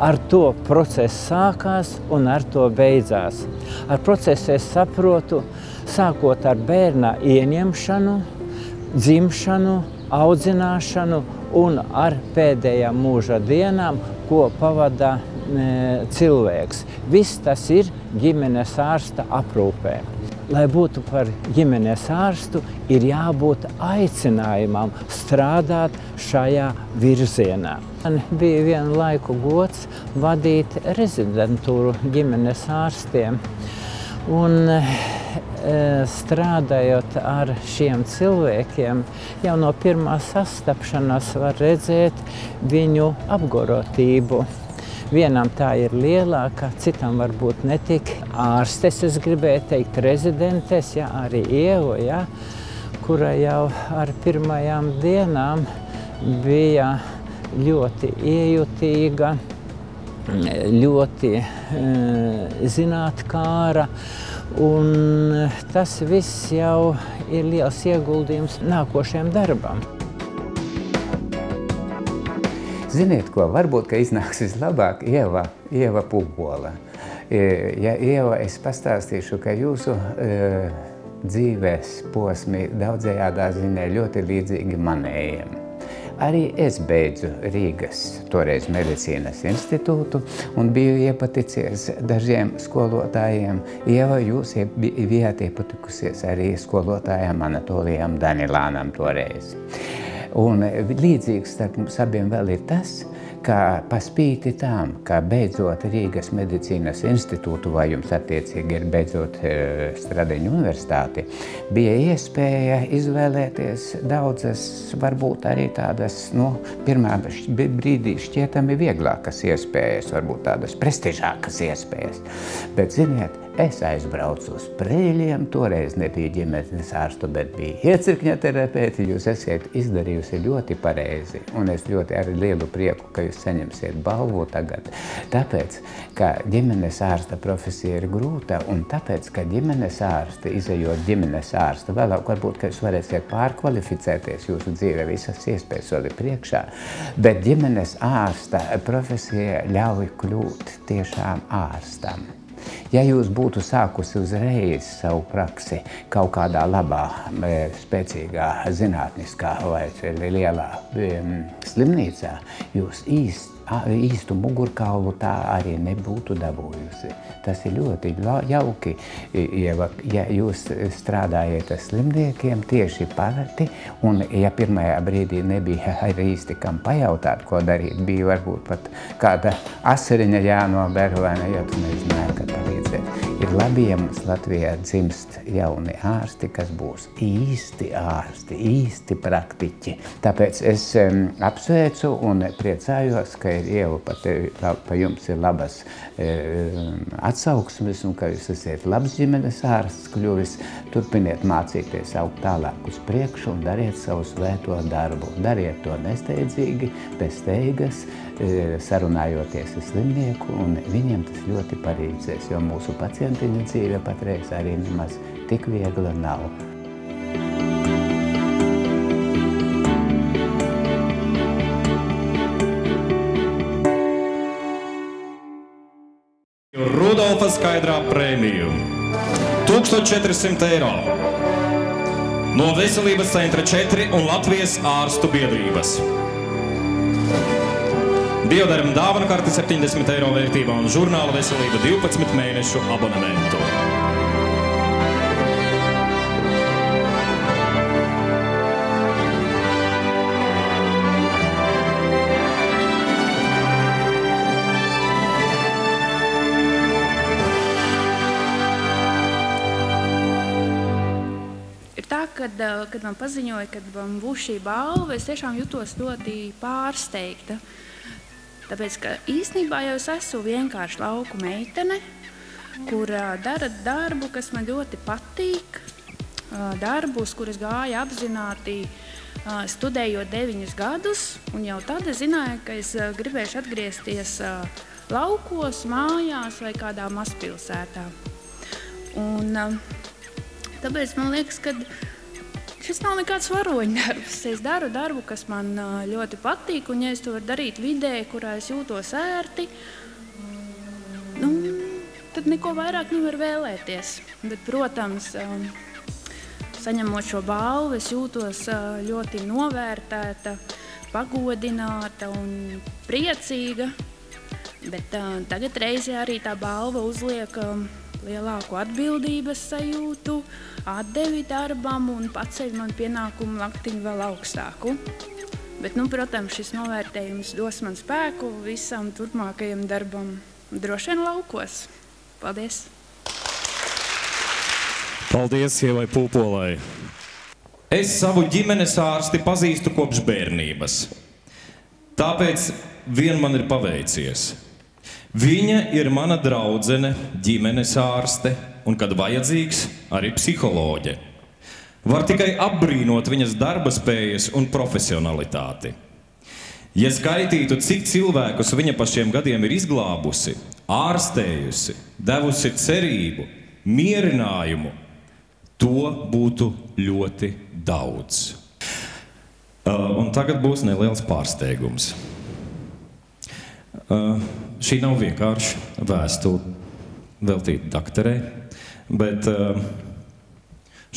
Ar to process sākās un ar to beidzās. Ar procesu es saprotu, sākot ar bērna ieņemšanu, dzimšanu, audzināšanu un ar pēdējām mūža dienām, ko pavada cilvēks. Viss tas ir ģimenes ārsta aprūpē. lai būtu par ģimenes ārstu, ir jābūt aicinājumam strādāt šajā virzienā. Man bija vienu laiku gods vadīt rezidentūru ģimenes ārstiem. Un strādājot ar šiem cilvēkiem, jau no pirmās sastapšanās var redzēt viņu apgorotību. Vienam tā ir lielāka, citam varbūt netik. Ārstes, es gribēju teikt, rezidentes, ja, arī Ieva, ja, kura jau ar pirmajām dienām bija ļoti iejutīga, ļoti zinātkāra, un tas viss jau ir liels ieguldījums nākošajam darbam. Ziniet ko, varbūt, ka iznāks vislabāk Ieva Pupola. Ja Ieva, es pastāstīšu, ka jūsu dzīves posmi daudzējādā ziņā ļoti līdzīgi manējiem. Arī es beidzu Rīgas toreiz medicīnas institūtu un biju iepaticies dažiem skolotājiem. Ieva, jūs bijāt iepatikusies arī skolotājiem Anatolijam Danilānam toreiz. Un līdzīgs starp mums abiem vēl ir tas, ka paspīti tām, ka beidzot Rīgas medicīnas institūtu vai jums attiecīgi ir beidzot Stradiņu universitāti, bija iespēja izvēlēties daudzas, varbūt arī tādas, pirmā brīdī šķietami vieglākas iespējas, varbūt tādas prestižākas iespējas. Bet, ziniet, es aizbraucu uz Preļiem, toreiz nebija ģimenes ārstu, bet bija iecirkņa terapeiti. Jūs esat izdarījusi ļoti pareizi, un es ļoti ar lielu prieku, ka jūs saņemsiet balvu tagad. Tāpēc, ka ģimenes ārsta profesija ir grūta, un tāpēc, ka ģimenes ārsti, izejot ģimenes ārstu, vēlāk varbūt, ka jūs varēsiet pārkvalificēties, jūsu dzīve visas iespējas vēl ir priekšā, bet ģimenes ārsta profesija ļauj kļūt tiešām ārstam. Ja jūs būtu sākusi uzreiz savu praksi kaut kādā labā, spēcīgā, zinātniskā vai lielā slimnīcā, jūs īstu mugurkaulu tā arī nebūtu dabūjusi. Tas ir ļoti jauki, ja jūs strādājat ar slimniekiem tieši parati, un ja pirmajā brīdī nebija arī īsti kam pajautāt, ko darīt, bija varbūt pat kāda asariņa jānober, vai ne, jo tu nezināji, kad palīdzēt. Ir labi, ja mums Latvijā dzimst jauni ārsti, kas būs īsti ārsti, īsti praktiķi. Tāpēc es apsveicu un priecājos, ka Ieva pa jums ir labas atsauksmes un ka jūs esat labs ģimenes ārsts kļuvis. Turpiniet mācīties augt tālāk uz priekšu un dariet savu svēto darbu. Dariet to nesteidzīgi, bez steigas, sarunājoties ar slimnieku, un viņiem tas ļoti palīdzēs, jo mūsu pacientiņu dzīve patreiz arī nemaz tik viegla nav. Rudolfa Skaidrā prēmiju 1400 eiro no Veselības centra 4 un Latvijas ārstu biedrības. Dievdarma dāvana karte 70 eiro vērtībā un žurnāla Veselība 12 mēnešu abonementu. Kad man paziņoja, kad man būs šī balva, es tiešām jutos ļoti pārsteigta. Tāpēc, ka īstenībā jau es esmu vienkārši lauku meitene, kur dara darbu, kas man ļoti patīk, darbus, kurus gāju apzināti studējot 9 gadus, un jau tad es zināju, ka es gribēšu atgriezties laukos, mājās vai kādā mazpilsētā. Un tāpēc man liekas, ka šis nav nekāds varoņdarbs. Es daru darbu, kas man ļoti patīk, un ja es to varu darīt vidē, kurā es jūtos ērti, tad neko vairāk nevar vēlēties. Bet, protams, saņemot šo balvu, es jūtos ļoti novērtēta, pagodināta un priecīga. Bet tagad reizē arī tā balva uzliek lielāku atbildības sajūtu, atdevi darbam un paceļ man pienākumu laktiņu vēl augstāku. Bet, protams, šis novērtējums dos man spēku visam turpmākajam darbam, droši vien laukos. Paldies! Paldies Ievai Pūpolai! Es savu ģimenes ārsti pazīstu kopš bērnības. Tāpēc vien man ir paveicies. Viņa ir mana draudzene, ģimenes ārste un, kad vajadzīgs, arī psiholoģe. Var tikai apbrīnot viņas darba spējas un profesionalitāti. Ja skaitītu, cik cilvēkus viņa pa šiem gadiem ir izglābusi, ārstējusi, devusi cerību, mierinājumu, to būtu ļoti daudz. Un tagad būs neliels pārsteigums. Šī nav vienkārši vēstule veltīta dakterei, bet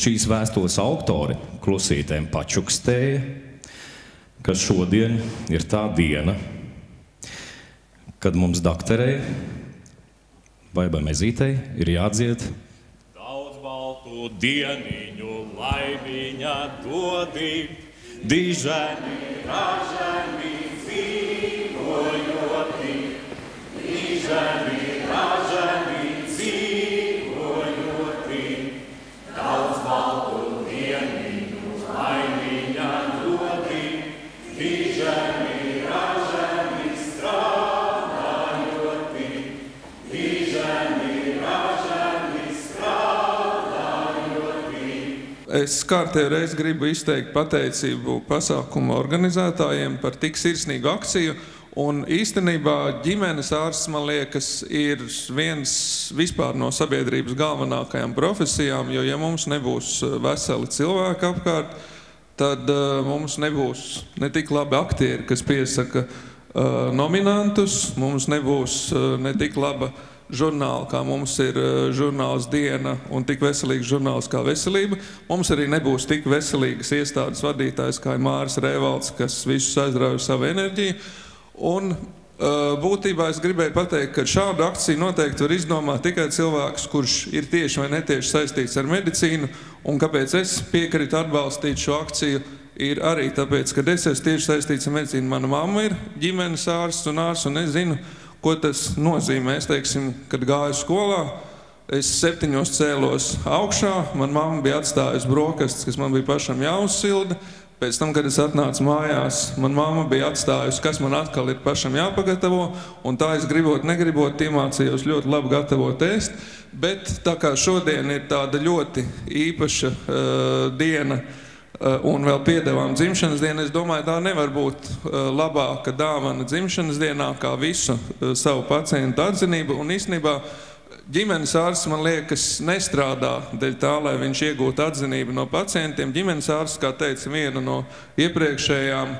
šīs vēstules autori klusītēm pačukstēja, ka šodien ir tā diena, kad mums dakterei vai mezītei ir jādzied daudz baltu dieniņu, lai viņa dodī, diženi, raženi, dzīvojoti, diženi, raženi, dzīvojoti, daudz baltu dieniņu, lai viņa dodī, diženi, raženi, strādājoti, diženi, raženi, strādājoti. Es kārtējo reizi gribu izteikt pateicību pasākuma organizētājiem par tik sirsnīgu akciju. Un īstenībā ģimenes ārsts, man liekas, ir viens vispār no sabiedrības galvenākajām profesijām, jo ja mums nebūs veseli cilvēki apkārt, tad mums nebūs ne tik labi aktieri, kas piesaka nominantus, mums nebūs ne tik laba žurnāla, kā mums ir žurnāls Diena un tik veselīgs žurnāls kā Veselība. Mums arī nebūs tik veselīgas iestādes vadītājs kā Māris Rēvalds, kas visus aizrauja savu enerģiju. Un būtībā es gribēju pateikt, ka šādu akciju noteikti var izdomāt tikai cilvēks, kurš ir tieši vai netieši saistīts ar medicīnu, un kāpēc es piekritu atbalstīt šo akciju, ir arī tāpēc, ka es esmu tieši saistīts ar medicīnu. Mana mamma ir ģimenes ārsts, un es zinu, ko tas nozīmē. Es teiksim, kad gāju skolā, es 7 cēlos augšā, man mamma bija atstājusi brokastis, kas man bija pašam jāuzsilda. Pēc tam, kad es atnācu mājās, man mamma bija atstājusi, kas man atkal ir pašam jāpagatavo, un tā es gribot, negribot, iemācījos ļoti labi gatavot ēst, bet tā kā šodien ir tāda ļoti īpaša diena un vēl piedevām dzimšanas diena, es domāju, tā nevar būt labāka dāvana dzimšanas dienā kā visu savu pacientu atzinību, un īstenībā ģimenes ārsts, man liekas, nestrādā dēļ tā, lai viņš iegūtu atzinību no pacientiem. Ģimenes ārsts, kā teica viena no iepriekšējām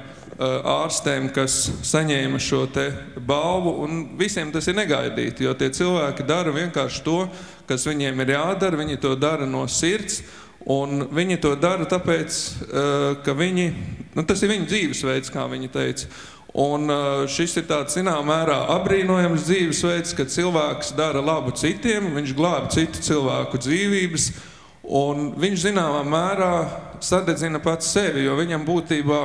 ārstēm, kas saņēma šo te balvu, un visiem tas ir negaidīti, jo tie cilvēki dara vienkārši to, kas viņiem ir jādara, viņi to dara no sirds, un viņi to dara tāpēc, ka viņi, tas ir viņu dzīvesveids, kā viņi teica. Un šis ir tāds, zināmā mērā, apbrīnojams dzīvesveids, kad cilvēks dara labu citiem, viņš glāb citu cilvēku dzīvības, un viņš zināmā mērā sadedzina pats sevi, jo viņam būtībā,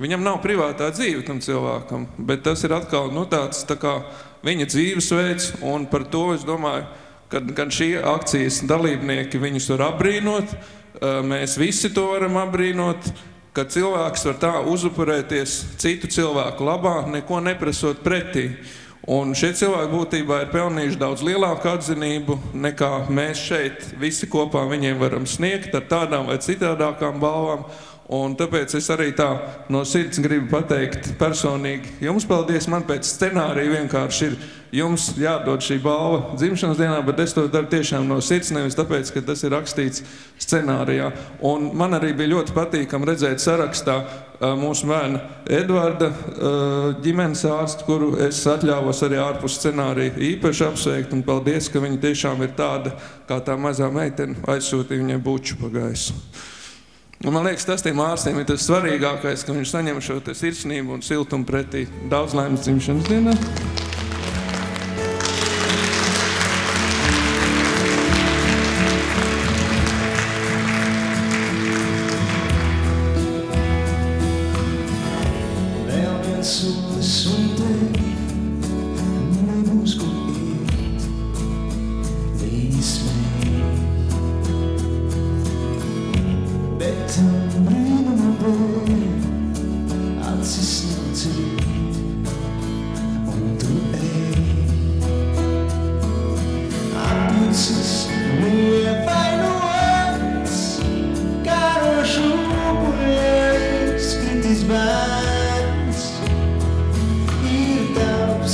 viņam nav privātā dzīve tam cilvēkam, bet tas ir atkal, tāds tā kā viņa dzīvesveids, un par to es domāju, ka gan šī akcijas dalībnieki viņus var apbrīnot, mēs visi to varam apbrīnot, ka cilvēks var tā uzupurēties citu cilvēku labā, neko neprasot pretī. Un šie cilvēki būtībā ir pelnījuši daudz lielāku atzinību, nekā mēs šeit visi kopā viņiem varam sniegt ar tādām vai citādākām balvām. Un tāpēc es arī tā no sirds gribu pateikt personīgi jums paldies. Man pēc scenārija vienkārši ir jums jādod šī balva dzimšanas dienā, bet es to daru tiešām no sirds, nevis tāpēc, ka tas ir rakstīts scenārijā. Un man arī bija ļoti patīkami redzēt sarakstā mūsu bērna Edvarda ģimenes ārstu, kuru es atļāvos arī ārpus scenārija īpaši apsveikt, un paldies, ka viņa tiešām ir tāda, kā tā mazā meitene aizsūtīja viņai buču pa gaisu. Un man liekas, tas tiem ārstiem ir tas svarīgākais, ka viņš saņem šo sirsnību un siltumu pretī. Daudz laimes dzimšanas dienā!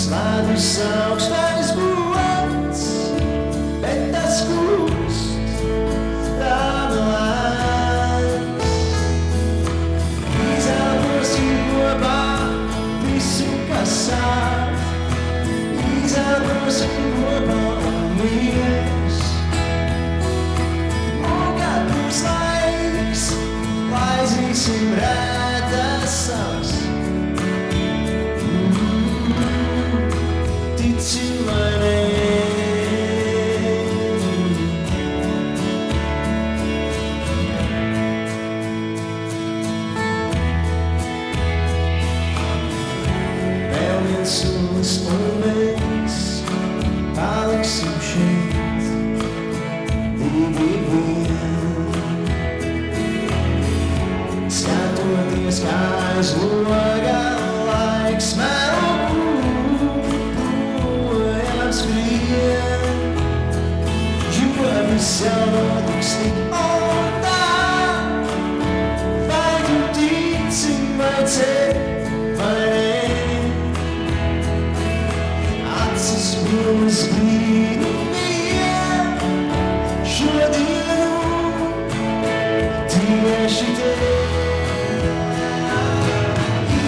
slēdus augstais gods, bet tas kūst tāda lēns. Izelposim kopā visu, kas sāp, izelposim kopā un mies. Un kad būs laiks, laizīsim rētas savas. Tici vai nē. Vēl viens solis un mēs paliksim šeit, divi vien. Skatoties, kā aiz loga laiks mēl projām skrien, jo viss jau notiks tik un tā. Vai tu tici, vai cer, vai nē? Acis brūnas brīnumiem šodienu tieši tev.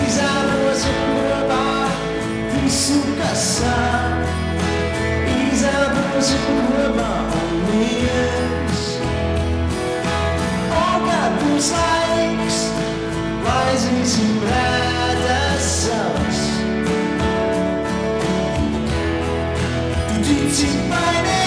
Izelposim kopā visu, kas sāp, izelposim kopā un mies. Un kad būs laiks, laizīsim rētas savas. Tu tici vai nē?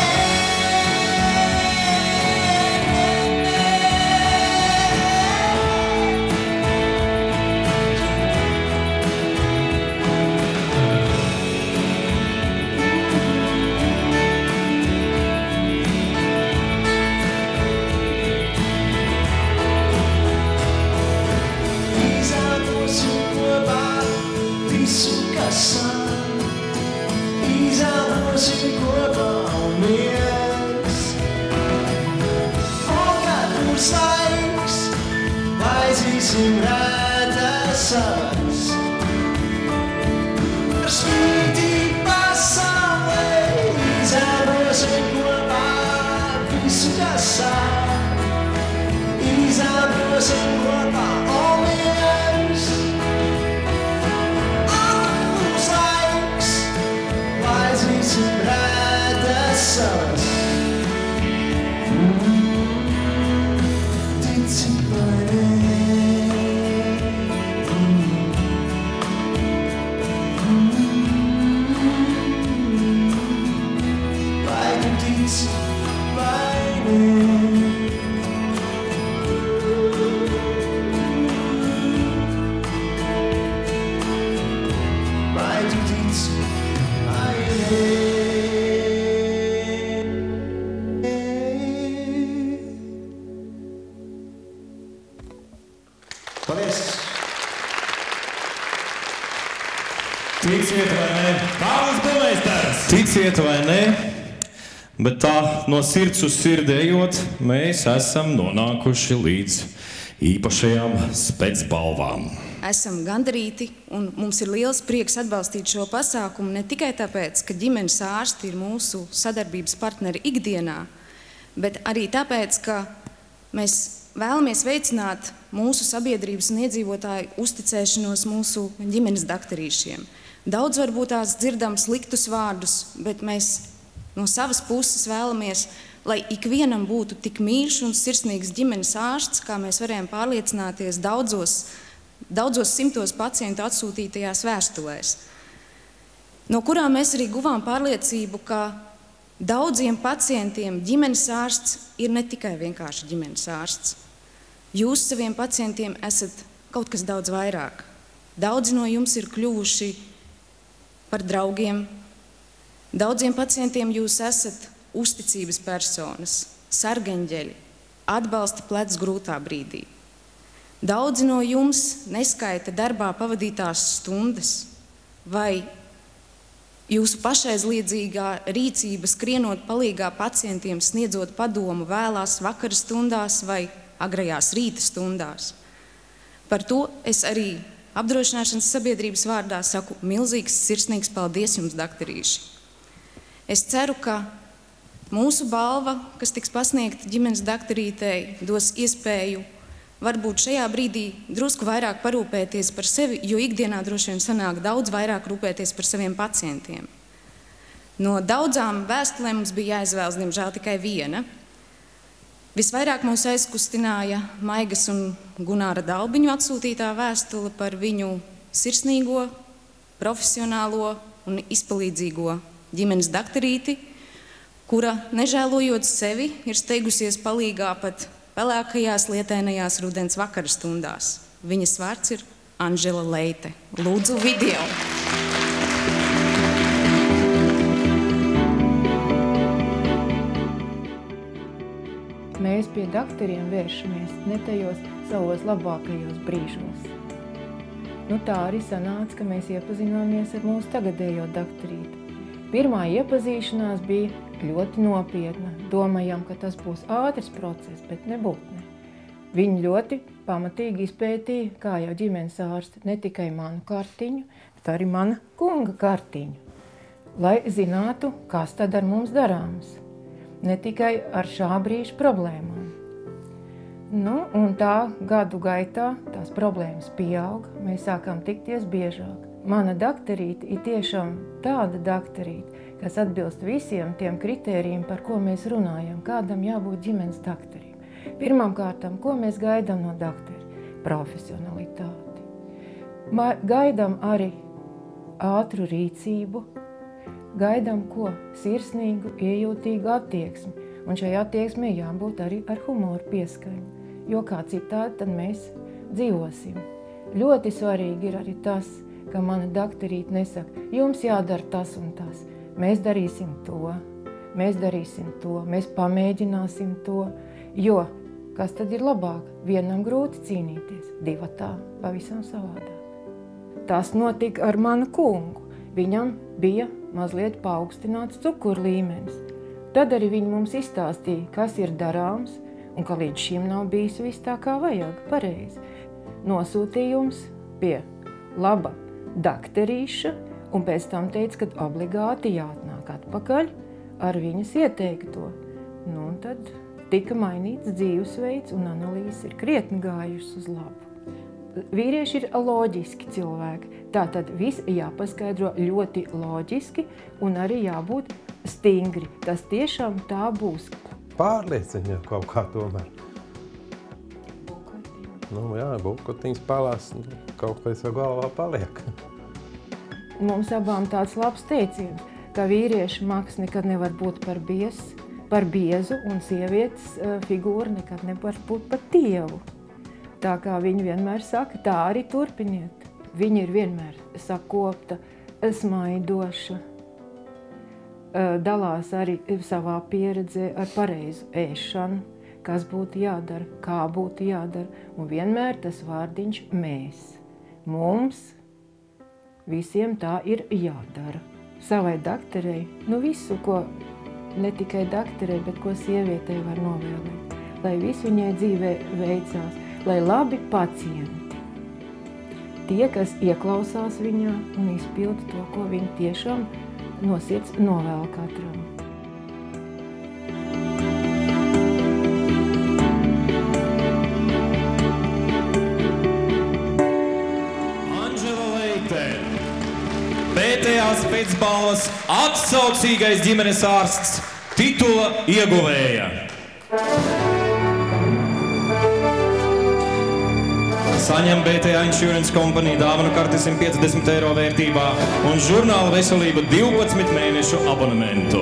Izelposim kopā visu, kas sāp, izelposim kopā un mies. Un kad būs laiks, laizīsim rētas savas. Ar spīti pasaulē izelposim kopā visu, kas sāp, izelposim kopā un mies. Būs laiks, laizīsim rētas savas. Tici vai nē? Vai tu tici vai nē? Vai tu tici vai nē? Paldies! Ticiet vai nē? Kārlis Burmeisters! Ticiet vai nē? Bet tā no sirds uz sirdi ejot, mēs esam nonākuši līdz īpašajām specbalvām. Esam gandarīti un mums ir liels prieks atbalstīt šo pasākumu ne tikai tāpēc, ka ģimenes ārsti ir mūsu sadarbības partneri ikdienā, bet arī tāpēc, ka mēs vēlamies veicināt mūsu sabiedrības un iedzīvotāju uzticēšanos mūsu ģimenes dakterīšiem. Daudz varbūt tās dzirdam sliktus vārdus, bet mēs no savas puses vēlamies, lai ikvienam būtu tik mīļš un sirsnīgs ģimenes ārsts, kā mēs varējām pārliecināties daudzos simtos pacientu atsūtītajās vēstulēs, no kurām mēs arī guvām pārliecību, ka daudziem pacientiem ģimenes ārsts ir ne tikai vienkārši ģimenes ārsts. Jūs saviem pacientiem esat kaut kas daudz vairāk. Daudzi no jums ir kļuvuši par draugiem. Daudziem pacientiem jūs esat uzticības personas, sargeņģeļi, atbalsta plecs grūtā brīdī. Daudzi no jums neskaita darbā pavadītās stundas vai jūsu pašaizliedzīgā rīcība skrienot palīgā pacientiem, sniedzot padomu vēlās vakara stundās vai agrajās rīta stundās. Par to es arī apdrošināšanas sabiedrības vārdā saku milzīgs, sirsnīgs paldies jums, dakterīši. Es ceru, ka mūsu balva, kas tiks pasniegta ģimenes dakterītei, dos iespēju varbūt šajā brīdī drusku vairāk parūpēties par sevi, jo ikdienā droši vien sanāk daudz vairāk rūpēties par saviem pacientiem. No daudzām vēstulēm mums bija jāizvēlas, diemžēl, tikai viena. Visvairāk mūs aizkustināja Maigas un Gunāra Dalbiņu atsūtītā vēstule par viņu sirsnīgo, profesionālo un izpalīdzīgo ģimenes dakterīti, kura, nežēlojot sevi, ir steigusies palīgā pat pelēkajās lietainajās rudens vakara stundās. Viņas vārds ir Anžela Leite. Lūdzu, video! Mēs pie dakteriem vēršamies ne tajos savos labākajos brīžos. Tā arī sanāca, ka mēs iepazināmies ar mūsu tagadējo dakterīti. Pirmā iepazīšanās bija ļoti nopietna. Domājām, ka tas būs ātrs process, bet nebūtu ne. Viņi ļoti pamatīgi izpētīja, kā jau ģimenes ārsti, ne tikai manu kartiņu, bet arī mana kunga kartiņu, lai zinātu, kas tad ar mums darāms. Ne tikai ar šā brīža problēmām. Un tā gadu gaitā tās problēmas pieauga, mēs sākām tikties biežāk. Mana dakterīte ir tiešām tāda dakterīte, kas atbilst visiem tiem kritērijiem, par ko mēs runājam, kādam jābūt ģimenes dakterim. Pirmkārtām, ko mēs gaidām no dakteri? Profesionalitāti. Gaidām arī ātru rīcību, gaidām ko? Sirsnīgu, iejūtīgu attieksmi. Un šai attieksmei jābūt arī ar humoru pieskaņu, jo kā citādi tad mēs dzīvosim. Ļoti svarīgi ir arī tas, ka mana dakterīte nesaka, jums jādara tas un tas. Mēs darīsim to, mēs pamēģināsim to, jo kas tad ir labāk? Vienam grūti cīnīties, divatā pavisam savādāk. Tas notika ar manu kungu. Viņam bija mazliet paaugstināts cukuru līmenis. Tad arī viņi mums izstāstīja, kas ir darāms un ka līdz šim nav bijis viss tā kā vajag, pareizi. Nosūtījums pie laba dakterīša un pēc tam teica, ka obligāti jāatnāk atpakaļ ar viņas ieteikto. Un tad tika mainīts dzīvesveids un analīzes ir krietni gājušas uz labu. Vīrieši ir loģiski cilvēki, tātad viss jāpaskaidro ļoti loģiski un arī jābūt stingri. Tas tiešām tā būs. Pārliecina kaut kā tomēr. Bukotiņas palās, kaut kas jau galvā paliek. Mums abām tāds labs teiciens, ka vīrieša maks nekad nevar būt par biezu un sievietes figūra nekad nevar būt par tievu. Tā kā viņi vienmēr saka, tā arī turpiniet. Viņa ir vienmēr sakopta, smaidoša, dalās arī savā pieredzē ar pareizu ēšanu, kas būtu jādara, kā būtu jādara, un vienmēr tas vārdiņš mēs. Mums visiem tā ir jādara. Savai dakterei, visu, ko ne tikai dakterei, bet ko sievietei var novēlēt, lai viss viņai dzīvē veicās, lai labi pacienti, tie, kas ieklausās viņā un izpilda to, ko viņi tiešām no sirds novēl katram. Anžela Leite, pēdējās pēcbalvas atsaucīgais ģimenes ārsts, titula ieguvēja. Saņem BTA Insurance Company dāvanu karti 150 eiro vērtībā un žurnāla Veselība 12 mēnešu abonementu.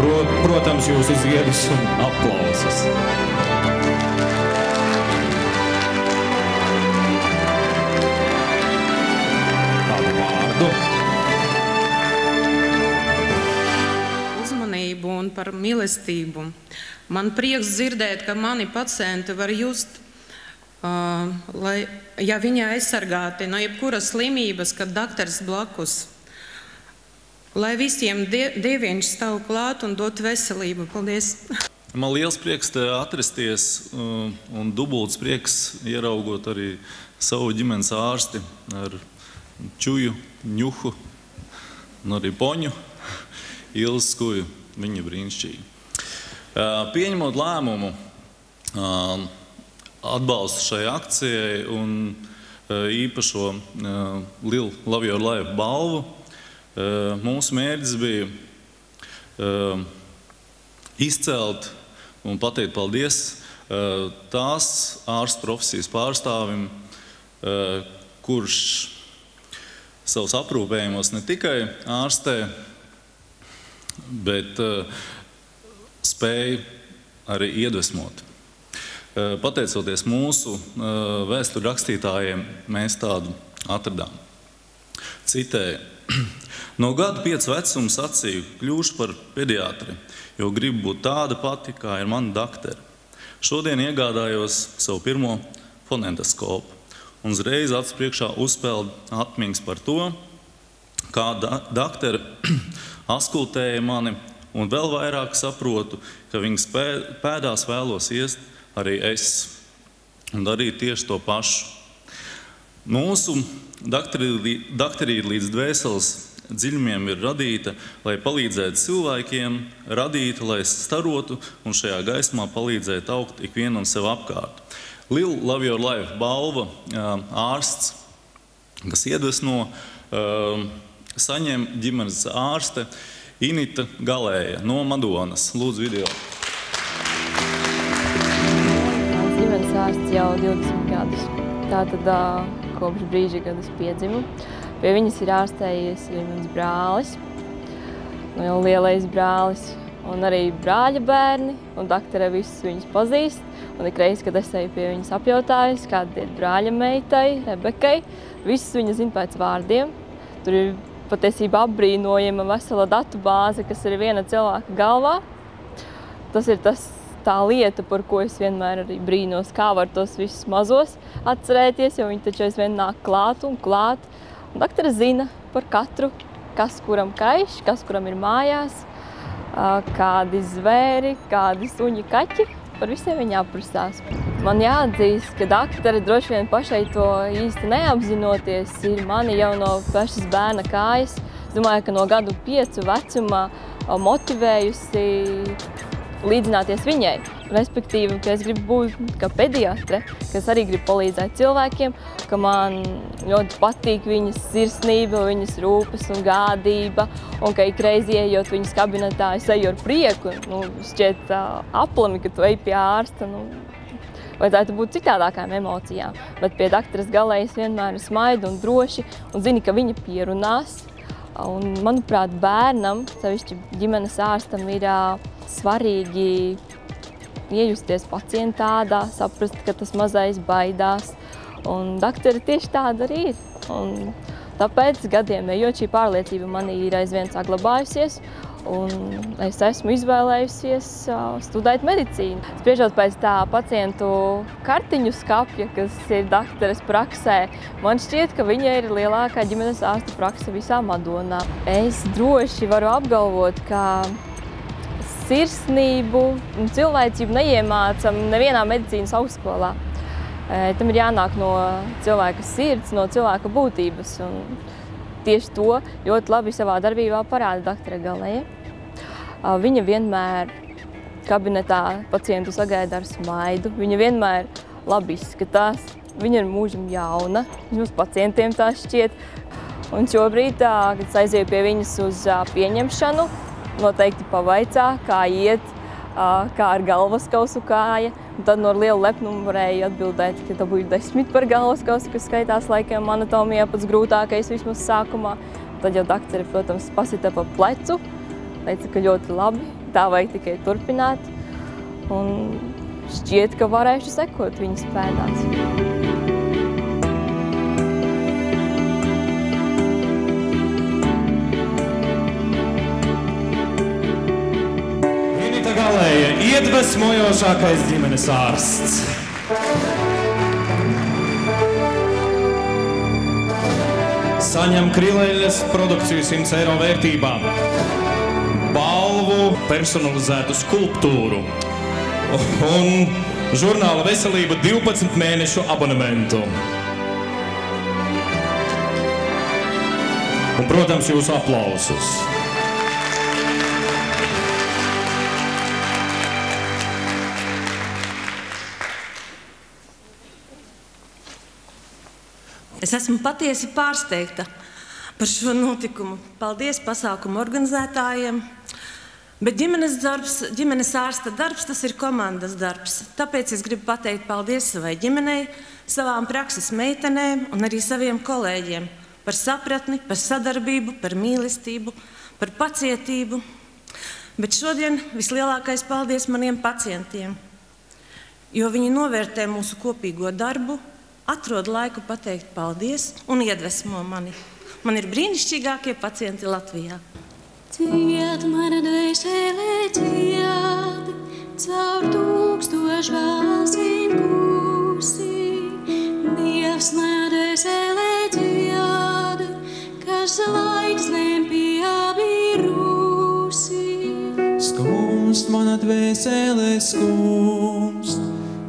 Un, protams, jūsu ziedus un aplausus. Kādu vārdu? Un par mīlestību. Man prieks dzirdēt, ka mani pacienti var just, ja viņi aizsargāti no jebkuras slimības, kad dakteris blakus. Lai visiem dieviņš stāv klāt un dot veselību. Paldies! Man liels prieks te atrasties un dubults prieks ieraugot arī savu ģimenes ārsti ar Čuju, Ņuhu un arī Poņu, Ilzi Skuju. Viņa brīnišķīgi. Pieņemot lēmumu atbalstu šai akcijai un īpašo Lil Love Your Life balvu, mūsu mērķis bija izcelt un pateikt paldies tās ārstu profesijas pārstāvim, kurš savus aprūpējumos ne tikai ārstē, bet spēja arī iedvesmot. Pateicoties mūsu vēsturu rakstītājiem, mēs tādu atradām. Citēju. No gadu 5 vecuma sacīju, kļūšu par pediatri, jo gribu būt tāda pati, kā ir mana daktere. Šodien iegādājos savu pirmo fonendoskopu un uzreiz acu priekšā uzpeld atmiņas par to, kā daktere askultēja mani, un vēl vairāk saprotu, ka viņas pēdās vēlos iest arī es un darīt tieši to pašu. Mūsu dakterīte līdz dvēseles dziļumiem ir radīta, lai palīdzētu cilvēkiem, radīta, lai starotu un šajā gaismā palīdzētu augt ikvienam sev apkārt. Lil Love Your Life balva ārsts, kas iedvesmo, saņem ģimenes ārste Inita Galēja no Madonas. Lūdzu video. Mans ģimenes ārsts jau 20 gadus. Tātad kopš brīža, kad es piedzimu. Pie viņas ir ārstējies mans brālis, jau lielais brālis, un arī brāļa bērni, un daktere visus viņus pazīst. Un ikreiz, kad es eju pie viņas apjautājus, kāda ir brāļa meitai, Rebekai, visus viņa zina pēc vārdiem. Tur ir patiesībā apbrīnojama vesela datu bāze, kas ir viena cilvēka galvā. Tas ir tā lieta, par ko es vienmēr arī brīnos, kā var tos visus mazos atcerēties, jo viņi taču aizvien nāk klāt un klāt. Un daktere zina par katru, kas kuram kaiš, kas kuram ir mājās, kādi zvēri, kādi suņi, kaķi, par visiem viņi aprustās. Man jāatzīst, ka daktere droši vien pašai to īsti neapzinoties ir mani jau no pašas bērna kājas. Es domāju, ka no gadu 5 vecumā motivējusi līdzināties viņai. Respektīvi, ka es gribu būt kā pediatre, kas arī grib palīdzēt cilvēkiem, ka man ļoti patīk viņas sirsnība, viņas rūpes un gādība, un ka ikreiz ieejot viņas kabinetā, es eju ar prieku. Šķiet aplami, ka tu ej pie ārsta. Vajadzētu būt citādākām emocijām, bet pie dakteres Galējas vienmēr ir smaida un droši, un zini, ka viņa pierunās. Un, manuprāt, bērnam, sevišķi ģimenes ārstam, ir svarīgi iejusties pacientādā, saprast, ka tas mazais baidās. Un daktere tieši tāda arī ir. Un tāpēc gadiem ejot, šī pārliecība manī ir aizvien saglabājusies. Un es esmu izvēlējusies studēt medicīnu. Spriežot pēc tā pacientu kartiņu skapja, kas ir dakteres praksē, man šķiet, ka viņa ir lielākā ģimenes ārsta prakse visā Madonā. Es droši varu apgalvot, ka sirsnību un cilvēcību neiemācam nevienā medicīnas augstskolā. Tam ir jānāk no cilvēka sirds, no cilvēka būtības. Un tieši to ļoti labi savā darbībā parāda daktere Galēja. Viņa vienmēr kabinetā pacientu sagaida ar smaidu. Viņa vienmēr labi izskatās. Viņa ir mūžam jauna. Mums pacientiem tā šķiet. Un šobrīd, kad es aizēju pie viņas uz pieņemšanu, noteikti pavaicā, kā iet, kā ar galvaskausu kāja. Un tad no liela lepnuma varēja atbildēt, ka dabūju 10 par galvaskausu, kas skaitās laikam anatomijā pats grūtākais vismaz sākumā. Tad jau daktere, protams, pasita pa plecu, teica, ka ļoti labi, tā vajag tikai turpināt. Un šķiet, ka varēšu sekot viņas pēdās. Inita Galēja, iedvesmojošākais ģimenes ārsts. Saņem Krileļas produkciju 100 eiro vērtībā. Balvu personalizētu skulptūru. un žurnāla Veselība 12 mēnešu abonementu. Un, protams, jūsu aplausus. Es esmu patiesi pārsteigta par šo notikumu. Paldies pasākumu organizētājiem. Bet ģimenes ārsta darbs, tas ir komandas darbs. Tāpēc es gribu pateikt paldies savai ģimenei, savām prakses meitenēm un arī saviem kolēģiem par sapratni, par sadarbību, par mīlestību, par pacietību. Bet šodien vislielākais paldies maniem pacientiem, jo viņi novērtē mūsu kopīgo darbu, atrod laiku pateikt paldies un iedvesmo mani. Man ir brīnišķīgākie pacienti Latvijā. Dzied mana dvēselē dzied, caur tūkstošu valstīm kūsi. Dievs mana dvēselē dzied, kas laiksnēm pieabīrusi. Skumst mana dvēselē skumst,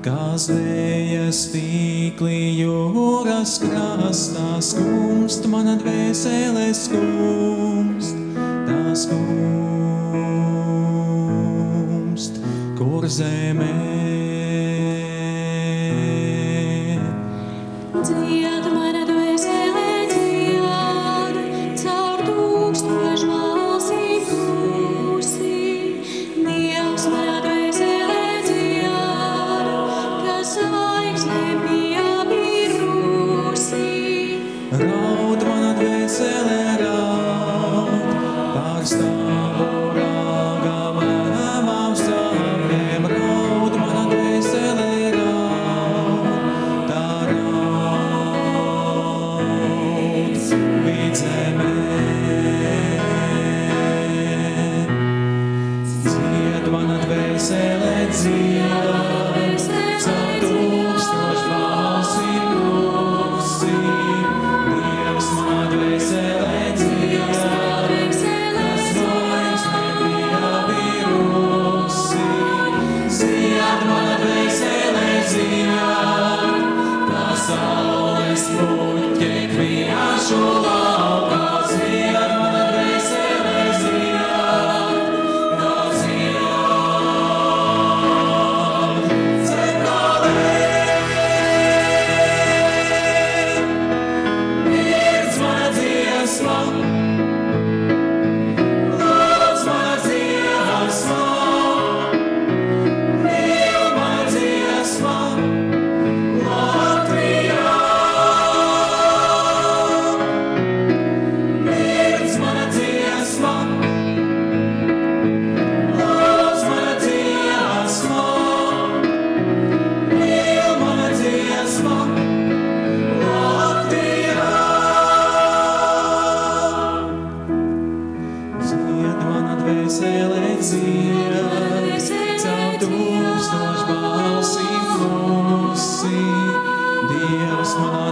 kā zvejas tīkli jūras krastā. Skumst mana dvēselē skumst, tā skumst, kur zemē. Dzied mana dvēselē dzied, caur tūkstošu valstīm kūsi. Dievs mana dvēselē dzied, kas laiksnēm pieabīrusi. Raud mana dvēselē raud, par stāvu rāgām ēmām sāpēm. Raud mana dvēselē raud, tā raud vidzemē. Dzied mana dvēselē dzied, caur tūkstošu valstīm kūsi. Dievs mana dvēselē dzied, kas laiksnēm pieabīrusi. Dzied mana dvēselē dzied, kā saules puķi kviašu laukā. Dzied mana dvēselē dzied, kā dzied cekolē. Mirdz mana dziesma, lūdz mana dziesma, mīl mana dziesma, Latvijā. Mirdz mana dziesma, lūdz mana dziesma, mīl mana dziesma, Latvijā. Dzied mana dvēselē dzied, caur tūkstošu balsīm klusi. Dievs manā